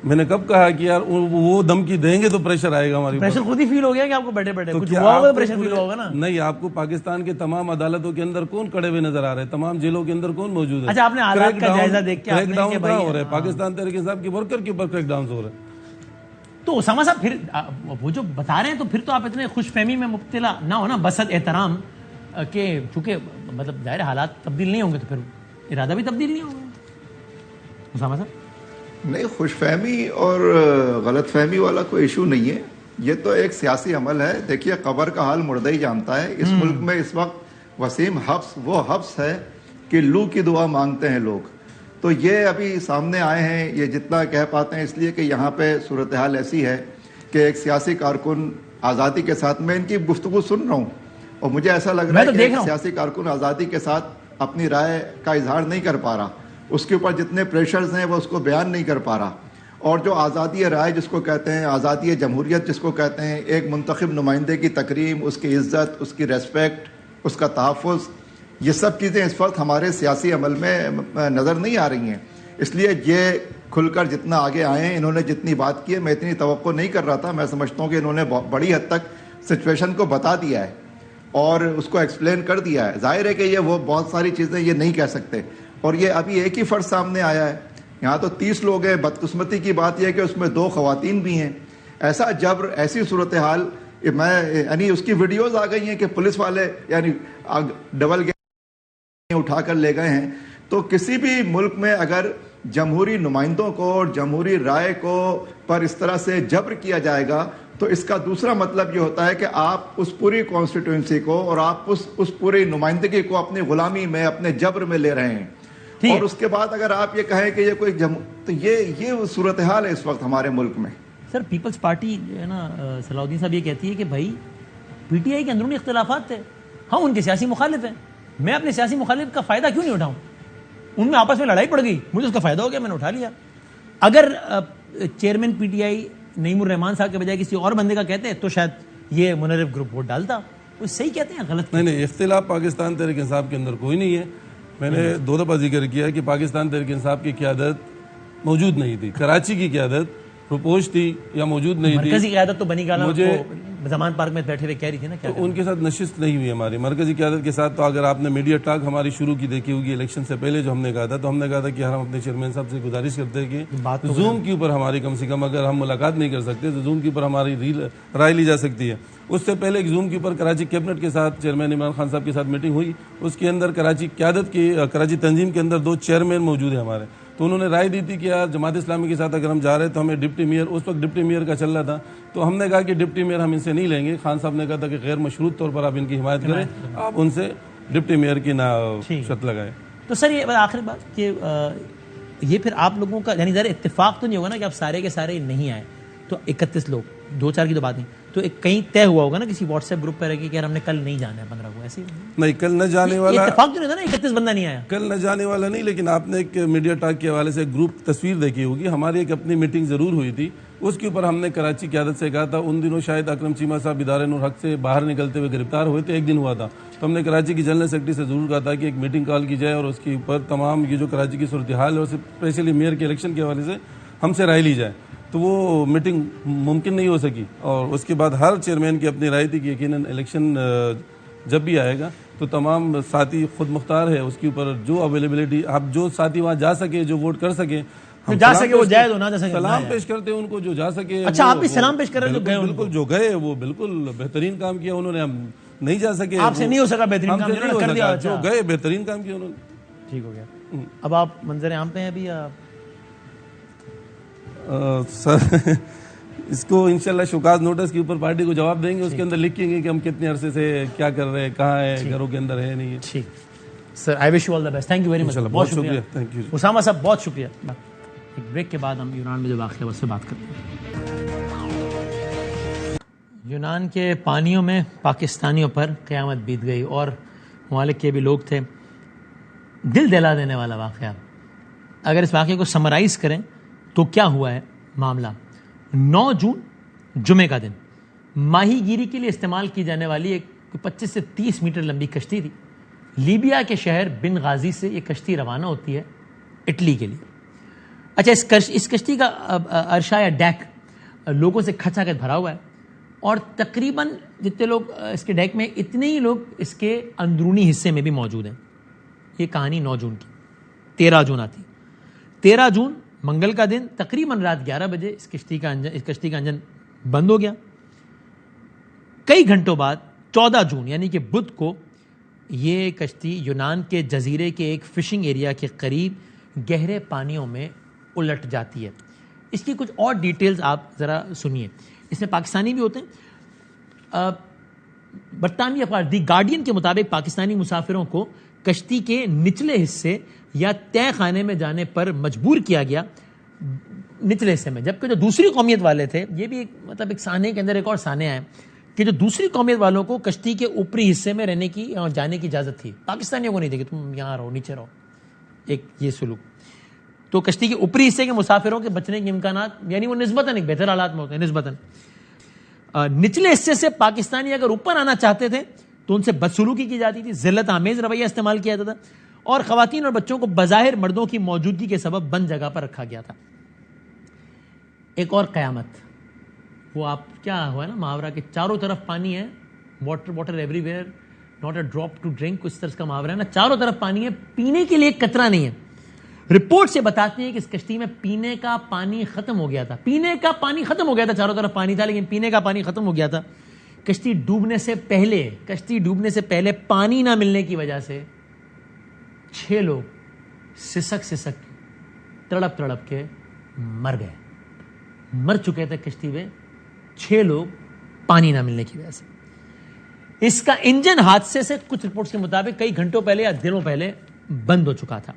میں نے کب کہا کہ یار وہ دھمکی دیں گے تو پریشر آئے گا ہمارے. پریشر خود ہی فیل ہو گیا کہ آپ کو بیٹھے بیٹھے کچھ ہوا ہوگا, پریشر فیل ہوگا نا. نہیں, آپ کو پاکستان کے تمام عدالتوں کے اندر کون کڑے ہوئے نظر آ رہے ہیں, تمام جیلوں کے اندر کون موجود ہے. اچھا, آپ نے حالات کا جائزہ دیکھ کے کریک ڈاؤن کہاں ہو رہا ہے؟ پاکستان تحریک انصاف کے ورکر کے اوپر کریک ڈاؤن ہو رہا ہے. تو اسامہ صاحب پھر وہ جو بتا رہے ہیں تو پھر تو آپ اتنے خوش فہمی میں مبتلا نہ ہونا, بسط احترام کہ چونکہ مطلب ظاہر حالات تبدیل نہیں ہوں گے تو پھر ارادہ بھی تبدیل نہیں ہوگا. اسامہ صاحب نہیں, خوش فہمی اور غلط فہمی والا کوئی ایشو نہیں ہے, یہ تو ایک سیاسی عمل ہے. دیکھیے قبر کا حال مردہ ہی جانتا ہے. اس ملک میں اس وقت وسیم حبس وہ حبس ہے کہ لو کی دعا مانگتے ہیں لوگ. تو یہ ابھی سامنے آئے ہیں, یہ جتنا کہہ پاتے ہیں اس لیے کہ یہاں پہ صورتحال ایسی ہے کہ ایک سیاسی کارکن آزادی کے ساتھ, میں ان کی گفتگو سن رہا ہوں اور مجھے ایسا لگ رہا ہے کہ ایک سیاسی کارکن آزادی کے ساتھ اپنی رائے کا اظہار نہیں کر پا رہا, اس کے اوپر جتنے پریشرز ہیں وہ اس کو بیان نہیں کر پا رہا. اور جو آزادی رائے جس کو کہتے ہیں, آزادی جمہوریت جس کو کہتے ہیں, ایک منتخب نمائندے کی تکریم, اس کی عزت, اس کی ریسپیکٹ, اس کا تحفظ, یہ سب چیزیں اس وقت ہمارے سیاسی عمل میں نظر نہیں آ رہی ہیں. اس لیے یہ کھل کر جتنا آگے آئے ہیں, انہوں نے جتنی بات کی ہے, میں اتنی توقع نہیں کر رہا تھا. میں سمجھتا ہوں کہ انہوں نے بڑی حد تک سچویشن کو بتا دیا ہے اور اس کو ایکسپلین کر دیا ہے. ظاہر ہے کہ یہ وہ بہت ساری چیزیں یہ نہیں کہہ سکتے, اور یہ ابھی ایک ہی فرد سامنے آیا ہے. یہاں تو 30 لوگ ہیں. بدقسمتی کی بات یہ ہے کہ اس میں 2 خواتین بھی ہیں. ایسا جبر, ایسی صورتحال, میں یعنی اس کی ویڈیوز آ گئی ہیں کہ پولیس والے یعنی ڈبل گیئر اٹھا کر لے گئے ہیں. تو کسی بھی ملک میں اگر جمہوری نمائندوں کو اور جمہوری رائے کو پر اس طرح سے جبر کیا جائے گا تو اس کا دوسرا مطلب یہ ہوتا ہے کہ آپ اس پوری کانسٹیٹوئنسی کو اور آپ اس پوری نمائندگی کو اپنی غلامی میں, اپنے جبر میں لے رہے ہیں. اور اس کے بعد اگر آپ یہ کہیں کہ یہ کوئی تو یہ صورتحال ہے اس وقت ہمارے ملک میں. سر پیپلز پارٹی جو ہے نا, صلاح الدین صاحب یہ کہتی ہے کہ بھائی پی ٹی آئی کے اندرونی اختلافات تھے, ہم ان کے سیاسی مخالف ہیں, میں اپنے سیاسی مخالف کا فائدہ کیوں نہیں اٹھاؤں؟ ان میں آپس میں لڑائی پڑ گئی, مجھے اس کا فائدہ ہو گیا, میں نے اٹھا لیا. اگر چیئرمین پی ٹی آئی نعیم الرحمان صاحب کے بجائے کسی اور بندے کا کہتے تو شاید یہ منرف گروپ ووٹ ڈالتا. وہ صحیح کہتے ہیں غلط؟ نہیں, اختلاف پاکستان تحریک انصاف کے اندر کوئی نہیں ہے. میں نے 2 دفعہ ذکر کیا کہ پاکستان تحریک انصاف کی قیادت موجود نہیں تھی. کراچی کی قیادت پروپوز تھی یا موجود نہیں تھی. مرکزی قیادت تو بنی گالا مجھے زمان پارک میں بیٹھے ہوئے کہہ رہی تھی نا, ان کے ساتھ نشست نہیں ہوئی ہماری مرکزی قیادت کے ساتھ. تو اگر آپ نے میڈیا ٹاک ہماری شروع کی دیکھی ہوگی الیکشن سے پہلے جو ہم نے کہا تھا, تو ہم نے کہا تھا کہ ہم اپنے چیئرمین صاحب سے گزارش کرتے ہیں کہ زوم کے اوپر ہماری کم سے کم اگر ہم ملاقات نہیں کر سکتے تو زوم کے اوپر ہماری رائے لی جا سکتی ہے. اس سے پہلے ایک زوم کے اوپر کراچی کیبنٹ کے ساتھ چیئرمین عمران خان صاحب کے ساتھ میٹنگ ہوئی. اس کے اندر کراچی قیادت کی, کراچی تنظیم کے اندر 2 چیئرمین موجود ہیں ہمارے. تو انہوں نے رائے دی تھی کہ یار جماعت اسلامی کے ساتھ اگر ہم جا رہے تو ہمیں ڈپٹی میئر, اس وقت ڈپٹی میئر کا چل رہا تھا, تو ہم نے کہا کہ ڈپٹی میئر ہم ان سے نہیں لیں گے. خان صاحب نے کہا تھا کہ غیر مشروط طور پر آپ ان کی حمایت کریں, آپ ان سے ڈپٹی میئر کی نہ شرط لگائیں. تو سر یہ آخری بات کہ یہ پھر آپ لوگوں کا یعنی ذرا اتفاق تو نہیں ہوگا نا کہ آپ سارے کے سارے نہیں آئے, تو 31 لوگ, 2-4 کی تو بات نہیں, تو ایک کہیں طے ہوا ہوگا نا کسی واٹس ایپ گروپ پہ رہ کے کہ ہم نے کل نہیں جانا ہے 15 کو, ایسے نہیں کل نہ جانے والا اتفاق تو نہیں تھا نا, 31 بندہ نہیں آیا کل نہ جانے والا نہیں. لیکن آپ نے ایک میڈیا ٹاک کے حوالے سے گروپ تصویر دیکھی ہوگی, ہماری ایک اپنی میٹنگ ضرور ہوئی تھی اس کے اوپر ہم نے کراچی قیادت سے کہا تھا. ان دنوں شاید اکرم چیمہ صاحب ادارہ نور حق سے باہر نکلتے ہوئے گرفتار ہوئے تھے, ایک دن ہوا تھا, تو ہم نے کراچی کی جنرل سیکرٹری سے ضرور کہا تھا کہ ایک میٹنگ کال کی جائے اور اس کے اوپر تمام یہ جو کراچی کی صورتحال ہے اور اسپیشلی میئر کے الیکشن کے حوالے سے ہم سے رائے لی جائے. تو وہ میٹنگ ممکن نہیں ہو سکی, اور اس کے بعد ہر چیئرمین کی اپنی رائے تھی کہ یقیناً الیکشن جب بھی آئے گا تو تمام ساتھی خود مختار ہے, اس کے اوپر جو اویلیبلٹی, اب جو ساتھی وہاں جا سکے, جو ووٹ کر سکے, جا سکے وہ جائے, تو نہ جا سکے سلام پیش کرتے ہیں ان کو جو جا سکے. اچھا آپ بھی سلام پیش کر رہے ہیں؟ بالکل جو گئے وہ بالکل بہترین کام کیا انہوں نے. ہم نہیں جا سکے, آپ سے نہیں ہو سکا بہترین کام, نہیں ہو سکا, جو گئے بہترین کام کیا انہوں نے. ٹھیک ہو گیا. اب آپ منظر عام پہ ہیں ابھی سر اس کو انشاءاللہ شوکاز نوٹس کے اوپر پارٹی کو جواب دیں گے, اس کے اندر لکھیں گے کہ ہم کتنے عرصے سے کیا کر رہے ہیں, کہاں ہے, گھروں کے اندر ہے نہیں ہے. ٹھیک sir, I wish you all the best. Thank you very much, بہت شکریہ. تھینک یو اسامہ صاحب, بہت شکریہ. ایک بریک کے بعد ہم یونان میں جو واقعہ ہے اس سے بات کرتے ہیں. یونان کے پانیوں میں پاکستانیوں پر قیامت بیت گئی, اور ممالک کے بھی لوگ تھے. دل دلا دینے والا واقعہ. اگر اس واقعے کو سمرائز کریں تو کیا ہوا ہے معاملہ. 9 جون جمعے کا دن ماہی گیری کے لیے استعمال کی جانے والی ایک 25 سے 30 میٹر لمبی کشتی تھی. لیبیا کے شہر بن غازی سے یہ کشتی روانہ ہوتی ہے اٹلی کے لیے. اچھا, اس کشتی کا عرشہ یا ڈیک لوگوں سے کھچا کچ بھرا ہوا ہے, اور تقریباً جتنے لوگ اس کے ڈیک میں, اتنے ہی لوگ اس کے اندرونی حصے میں بھی موجود ہیں. یہ کہانی 9 جون کی. 13 جون آتی. 13 جون منگل کا دن تقریباً رات 11 بجے اس کشتی کا انجن بند ہو گیا. کئی گھنٹوں بعد 14 جون یعنی کہ بدھ کو یہ کشتی یونان کے جزیرے کے ایک فشنگ ایریا کے قریب گہرے پانیوں میں الٹ جاتی ہے. اس کی کچھ اور ڈیٹیلز آپ ذرا سنیے. اس میں پاکستانی بھی ہوتے ہیں. برطانوی اخبار دی گارڈین کے مطابق پاکستانی مسافروں کو کشتی کے نچلے حصے یا طے خانے میں جانے پر مجبور کیا گیا, نچلے حصے میں, جبکہ جو دوسری قومیت والے تھے, یہ بھی ایک سانے کے اندر ایک اور سانے ہے کہ جو دوسری قومیت والوں کو کشتی کے اوپری حصے میں رہنے کی اور جانے کی اجازت تھی. پاکستانیوں کو نہیں تھی کہ تم یہاں رہو, نیچے رہو, ایک یہ سلوک. تو کشتی کے اوپری حصے کے مسافروں کے بچنے کے امکانات یعنی وہ نسبتاً ایک بہتر حالات میں ہوتے ہیں. نسبتاً نچلے حصے سے پاکستانی اگر اوپر آنا چاہتے تھے تو ان سے بدسلوکی کی جاتی تھی, ذلت آمیز رویہ استعمال کیا جاتا تھا, اور خواتین اور بچوں کو بظاہر مردوں کی موجودگی کے سبب بند جگہ پر رکھا گیا تھا. ایک اور قیامت, وہ آپ کیا ہوا ہے نا محاورہ کہ چاروں طرف پانی ہے, water every, not a drop to drink, اس طرح کا محاورہ ہے نا, چاروں طرف پانی ہے, پینے کے لیے ایک قطرہ نہیں ہے. رپورٹ سے بتاتے ہیں کہ اس کشتی میں پینے کا پانی ختم ہو گیا تھا. پینے کا پانی ختم ہو گیا تھا, چاروں طرف پانی تھا لیکن پینے کا پانی ختم ہو گیا تھا. کشتی ڈوبنے سے پہلے پانی نہ ملنے کی وجہ سے 6 لوگ سسک تڑپ کے مر گئے, مر چکے تھے کشتی میں 6 لوگ پانی نہ ملنے کی وجہ سے. اس کا انجن حادثے سے کچھ رپورٹس کے مطابق کئی گھنٹوں پہلے یا دنوں پہلے بند ہو چکا تھا.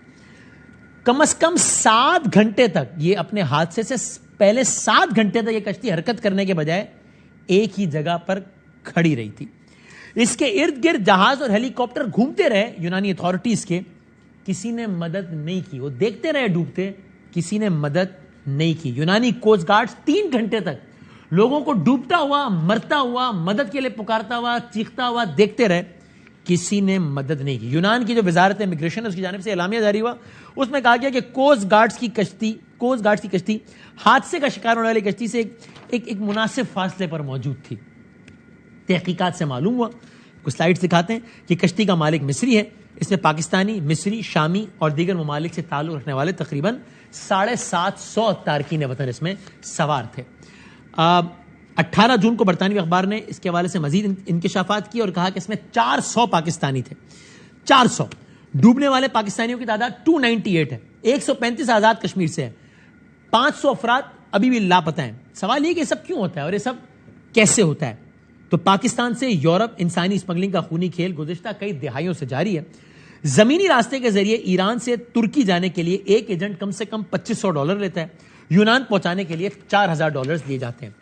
کم از کم 7 گھنٹے تک, یہ اپنے حادثے سے پہلے 7 گھنٹے تک یہ کشتی حرکت کرنے کے بجائے ایک ہی جگہ پر کھڑی رہی تھی. اس کے ارد گرد جہاز اور ہیلی کاپٹر گھومتے رہے یونانی اتھارٹیز کے, کسی نے مدد نہیں کی. وہ دیکھتے رہے ڈوبتے, کسی نے مدد نہیں کی. یونانی کوسٹ گارڈز 3 گھنٹے تک لوگوں کو ڈوبتا ہوا, مرتا ہوا, مدد کے لیے پکارتا ہوا, چیختا ہوا دیکھتے رہے, کسی نے مدد نہیں کی. یونان کی جو وزارت امیگریشن ہے اس کی جانب سے اعلامیہ جاری ہوا, اس میں کہا گیا کہ کوسٹ گارڈز کی کشتی حادثے کا شکار ہونے والی کشتی سے ایک مناسب فاصلے پر موجود تھی. تحقیقات سے معلوم ہوا, کچھ سلائیڈز دکھاتے ہیں, کہ کشتی کا مالک مصری ہے. اس میں پاکستانی, مصری, شامی اور دیگر ممالک سے تعلق رکھنے والے تقریباً 750 تارکین وطن اس میں سوار تھے. 18 جون کو برطانوی اخبار نے اس کے حوالے سے مزید انکشافات کی اور کہا کہ اس میں 400 پاکستانی تھے. 400. ڈوبنے والے پاکستانیوں کی تعداد 298 ہے. 135 آزاد کشمیر سے ہے. 500 افراد ابھی بھی لاپتہ ہیں. سوال یہ کہ یہ سب کیوں ہوتا ہے اور یہ سب کیسے ہوتا ہے؟ تو پاکستان سے یورپ انسانی اسمگلنگ کا خونی کھیل گزشتہ کئی دہائیوں سے جاری ہے. زمینی راستے کے ذریعے ایران سے ترکی جانے کے لیے ایک ایجنٹ کم سے کم $2500 لیتا ہے. یونان پہنچانے کے لیے $4000 دیے جاتے ہیں.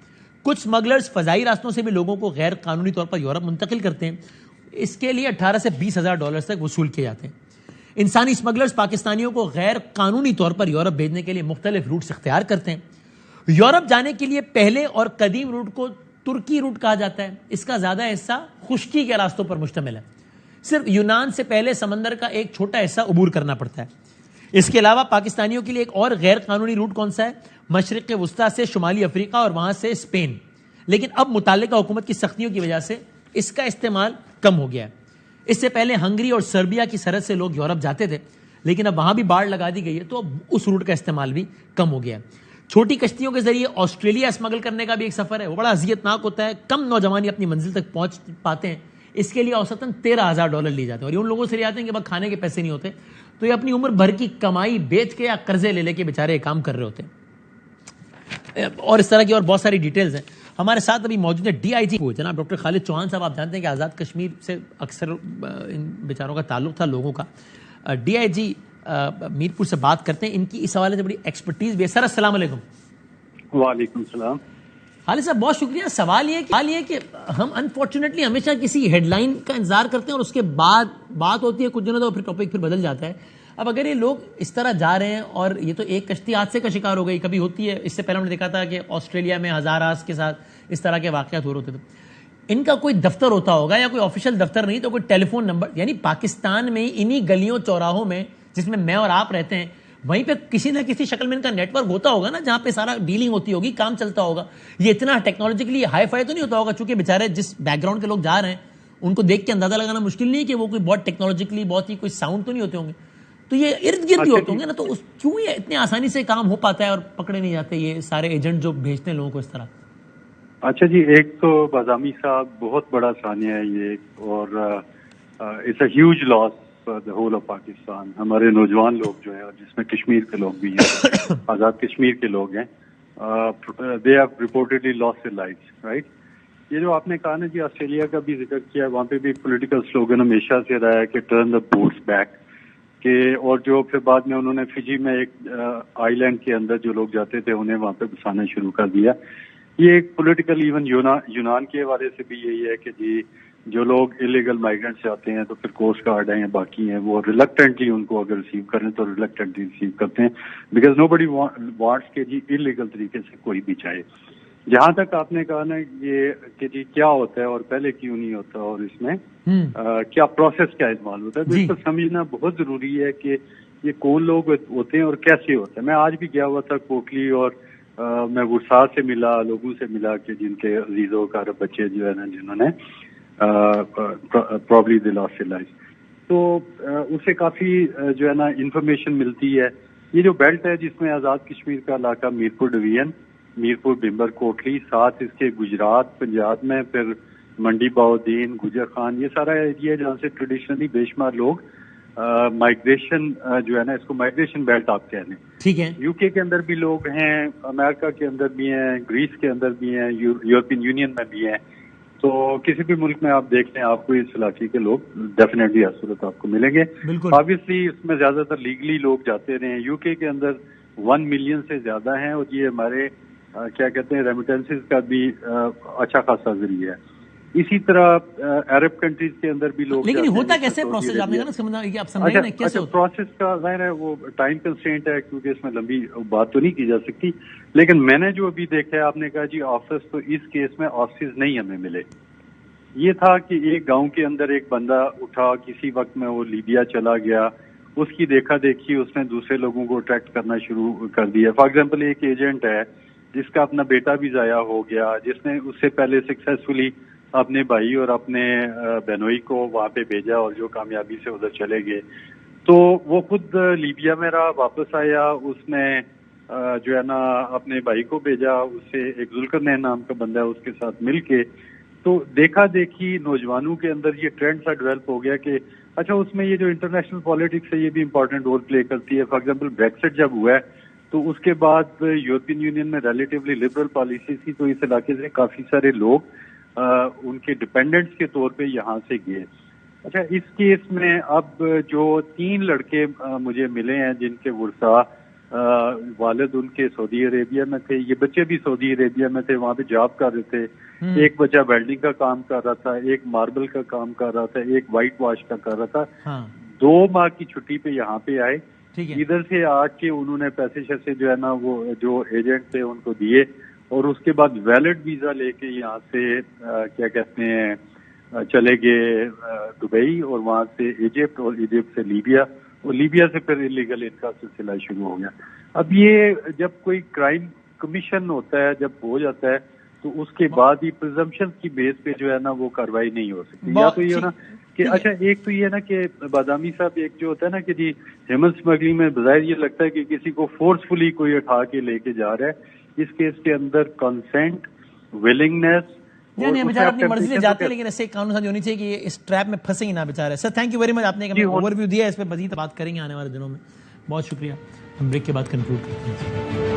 کچھ اسمگلرز فضائی راستوں سے بھی لوگوں کو غیر قانونی طور پر یورپ منتقل کرتے ہیں. اس کے لیے $18,000 سے $20,000 تک وصول کیے جاتے ہیں. انسانی اسمگلرز پاکستانیوں کو غیر قانونی طور پر یورپ بھیجنے کے لیے مختلف روٹس اختیار کرتے ہیں. یورپ جانے کے لیے پہلے اور قدیم روٹ کو ترکی روٹ کہا جاتا ہے. اس کا زیادہ حصہ خشکی کے راستوں پر مشتمل ہے. صرف یونان سے پہلے سمندر کا ایک چھوٹا حصہ عبور کرنا پڑتا ہے. اس کے علاوہ پاکستانیوں کے لیے ایک اور غیر قانونی روٹ کون سا ہے؟ مشرق وسطیٰ سے شمالی افریقہ اور وہاں سے اسپین. لیکن اب متعلقہ حکومت کی سختیوں کی وجہ سے اس کا استعمال کم ہو گیا ہے. اس سے پہلے ہنگری اور سربیا کی سرحد سے لوگ یورپ جاتے تھے، لیکن اب وہاں بھی باڑ لگا دی گئی ہے تو اب اس روٹ کا استعمال بھی کم ہو گیا ہے. چھوٹی کشتیوں کے ذریعے آسٹریلیا اسمگل کرنے کا بھی ایک سفر ہے، وہ بڑا اذیت ناک ہوتا ہے. کم نوجوان ہی اپنی منزل تک پہنچ پاتے ہیں. اس کے لیے اوسطاً $13,000 لیے جاتے ہیں، اور یہ ان لوگوں سے لے جاتے ہیں کہ بس کھانے کے پیسے نہیں ہوتے، تو یہ اپنی عمر بھر کی کمائی بیچ کے یا قرضے لے کے بیچارے یہ کام کر رہے ہوتے ہیں. اور اس طرح کی اور بہت ساری ڈیٹیلز ہیں. ہمارے ساتھ ابھی موجود ہے ڈی آئی جی جناب ڈاکٹر خالد چوہان صاحب. آپ جانتے ہیں کہ آزاد کشمیر سے اکثر ان بیچاروں کا تعلق تھا لوگوں کا. ڈی آئی جی میرپور سے بات کرتے ہیں. ان کی اس حوالے سے بڑی ایکسپرٹیز بھی ہے. سر السلام علیکم. وعلیکم السلام. خالد صاحب بہت شکریہ. سوال یہ ہے کہ ہم انفارچونیٹلی ہمیشہ کسی ہیڈ لائن کا انتظار کرتے ہیں اور اس کے بعد بات ہوتی ہے کچھ دنوں تو پھر ٹاپک پھر بدل جاتا ہے. اب اگر یہ لوگ اس طرح جا رہے ہیں اور یہ تو ایک کشتی حادثے کا شکار ہو گئی، کبھی ہوتی ہے. اس سے پہلے ہم نے دیکھا تھا کہ آسٹریلیا میں ہزاراز کے ساتھ اس طرح کے واقعات ہو رہے ہوتے تھے. ان کا کوئی دفتر ہوتا ہوگا یا کوئی آفیشیل دفتر نہیں تو کوئی ٹیلی فون نمبر، یعنی پاکستان میں انہی گلیوں چوراہوں میں جس میں اور آپ رہتے ہیں وہیں پہ کسی نہ کسی شکل میں ان کا نیٹ ورک ہوتا ہوگا نا، جہاں پہ سارا ڈیلنگ ہوتی ہوگی، کام چلتا ہوگا. یہ اتنا ٹیکنالوجیکلی ہائی فائی تو نہیں ہوتا ہوگا، چونکہ بیچارے جس بیک گراؤنڈ کے لوگ جا رہے ہیں ان کو دیکھ کے اندازہ لگانا مشکل نہیں ہے کہ وہ کوئی بہت ٹیکنالوجیکلی بہت ہی کوئی ساؤنڈ تو نہیں ہوتے ہوں گے. تو یہ ارد گرد ہی ہوتے ہوں گے نا. تو کیوں یہ اتنے آسانی سے کام ہو پاتا ہے اور پکڑے نہیں جاتے یہ سارے ایجنٹ جو بھیجتے ہیں لوگوں کو اس طرح؟ اچھا جی، ایک تو بازامی صاحب بہت بڑا سانیہ ہے یہ، اور it's a huge loss for the whole of Pakistan. ہمارے نوجوان لوگ جو ہیں اور جس میں کشمیر کے لوگ بھی ہیں، آزاد کشمیر کے لوگ ہیں، they have reportedly lost their lives, right. یہ جو آپ نے کہا نا جی، آسٹریلیا کا بھی ذکر کیا، وہاں پہ بھی پولیٹیکل سلوگن ہمیشہ سے رہا ہے کہ ٹرن دا بوٹس بیک، کہ اور جو پھر بعد میں انہوں نے فجی میں ایک آئی لینڈ کے اندر جو لوگ جاتے تھے انہیں وہاں پہ بسانا شروع کر دیا. یہ ایک پولیٹیکل ایون یونان کے حوالے سے بھی یہی ہے کہ جی جو لوگ انلیگل مائیگرنٹس آتے ہیں تو پھر کوسٹ گارڈ ہیں یا باقی ہیں وہ ریلکٹنٹلی ان کو اگر ریسیو کریں تو ریلکٹنٹلی ریسیو کرتے ہیں، بیکاز نو بڈی وانٹس کہ جی انلیگل طریقے سے کوئی بھی چاہے. جہاں تک آپ نے کہا نا یہ کہ جی کیا ہوتا ہے اور پہلے کیوں نہیں ہوتا اور اس میں کیا پروسیس کیا استعمال ہوتا ہے، تو اس کو سمجھنا بہت ضروری ہے کہ یہ کون لوگ ہوتے ہیں اور کیسے ہوتے ہیں. میں آج بھی گیا ہوا تھا کوٹلی اور میں ورسا سے ملا، لوگوں سے ملا کہ جن کے عزیزوں کا بچے جو ہے نا جنہوں نے probably they lost their life, تو اس سے کافی جو ہے نا انفارمیشن ملتی ہے. یہ جو بیلٹ ہے جس میں آزاد کشمیر کا علاقہ میرپور ڈویژن، میرپور بمبر کوٹلی، ساتھ اس کے گجرات پنجاب میں پھر منڈی باؤدین گجر خان، یہ سارا ایریا جہاں سے ٹریڈیشنلی بے شمار لوگ مائگریشن جو ہے نا اس کو مائگریشن بیلٹ آپ کہہ لیں. ٹھیک ہے. یو کے اندر بھی لوگ ہیں، امریکہ کے اندر بھی ہیں، گریس کے اندر بھی ہیں، یورپین یونین میں بھی ہیں. تو کسی بھی ملک میں آپ دیکھ لیں آپ کو اس علاقے کے لوگ ڈیفینیٹلی ہر صورت آپ کو ملیں گے. آبویسلی اس میں زیادہ تر لیگلی لوگ جاتے رہے ہیں. یو کے اندر 1 ملین سے زیادہ ہیں اور یہ ہمارے کیا کہتے ہیں ریمیٹنسز کا بھی اچھا خاصا ذریعہ ہے. اسی طرح عرب کنٹریز کے اندر بھی لوگ. لیکن ہوتا کیسے پروسیس؟ آپ نے کہا کہ آپ سمجھیں نا کیسے ہوتا ہے پروسیس کا؟ ظاہر ہے وہ ٹائم کنسٹرینٹ ہے کیونکہ اس میں لمبی بات تو نہیں کی جا سکتی، لیکن میں نے جو ابھی دیکھا ہے، آپ نے کہا جی آفس، تو اس کیس میں آفسز نہیں ہمیں ملے. یہ تھا کہ ایک گاؤں کے اندر ایک بندہ اٹھا، کسی وقت میں وہ لیبیا چلا گیا، اس کی دیکھا دیکھی اس نے دوسرے لوگوں کو اٹریکٹ کرنا شروع کر دیا. فار ایگزامپل ایک ایجنٹ ہے جس کا اپنا بیٹا بھی ضائع ہو گیا، جس نے اس سے پہلے سکسیسفلی اپنے بھائی اور اپنے بہنوئی کو وہاں پہ بھیجا اور جو کامیابی سے ادھر چلے گئے، تو وہ خود لیبیا میں رہا، واپس آیا، اس نے جو ہے نا اپنے بھائی کو بھیجا، اس سے ایک ذوالقرنین نام کا بندہ ہے اس کے ساتھ مل کے. تو دیکھا دیکھی نوجوانوں کے اندر یہ ٹرینڈ سا ڈیولپ ہو گیا کہ اچھا اس میں یہ جو انٹرنیشنل پالیٹکس ہے یہ بھی امپورٹنٹ رول پلے کرتی ہے. فار ایگزامپل بریکسٹ جب ہوا ہے تو اس کے بعد یورپین یونین میں ریلیٹیولی لبرل پالیسی تھی، تو اس علاقے سے کافی سارے لوگ ان کے ڈپینڈنٹس کے طور پہ یہاں سے گئے. اچھا اس کیس میں اب جو 3 لڑکے مجھے ملے ہیں جن کے ورثاء والد ان کے سعودی عربیہ میں تھے، یہ بچے بھی سعودی عربیہ میں تھے، وہاں پہ جاب کر رہے تھے. ایک بچہ ویلڈنگ کا کام کر رہا تھا، ایک ماربل کا کام کر رہا تھا، ایک وائٹ واش کا کر رہا تھا. 2 ماہ کی چھٹی پہ یہاں پہ آئے ٹھیک ہے. ادھر سے آ کے انہوں نے پیسے شیسے جو ہے نا وہ جو ایجنٹ تھے ان کو دیے اور اس کے بعد ویلڈ ویزا لے کے یہاں سے کیا کہتے ہیں چلے گئے دبئی اور وہاں سے ایجپٹ اور ایجپٹ سے لیبیا اور لیبیا سے پھر انلیگل ان کا سلسلہ شروع ہو گیا. اب یہ جب کوئی کرائم کمیشن ہوتا ہے جب ہو جاتا ہے تو اس کے بعد ہی پرزمپشن کی بیس پہ جو ہے نا وہ کاروائی نہیں ہو سکتی. یا تو یہ ہونا کہ اچھا ایک تو یہ نا کہ بادامی صاحب ایک جو ہوتا ہے نا کہ جی ہیومن اسمگلنگ میں بظاہر یہ لگتا ہے کہ کسی کو فورسفلی کوئی اٹھا کے لے کے جا رہا ہے. اس کیس کے اندر کنسینٹ ولنگنیس نہیں بیچارہ اپنی مرضی سے جاتے ہیں لیکن ایسے قانون سازی ہونی چاہیے کہ یہ اس ٹریپ میں پھنسے ہی نہ بیچارے. سر تھینک یو ویری مچ, آپ نے ایک اوور ویو دیا ہے, اس پہ مزید بات کریں گے آنے والے دنوں میں. بہت شکریہ. ہم بریک کے بعد کنکلوڈ کرتے ہیں.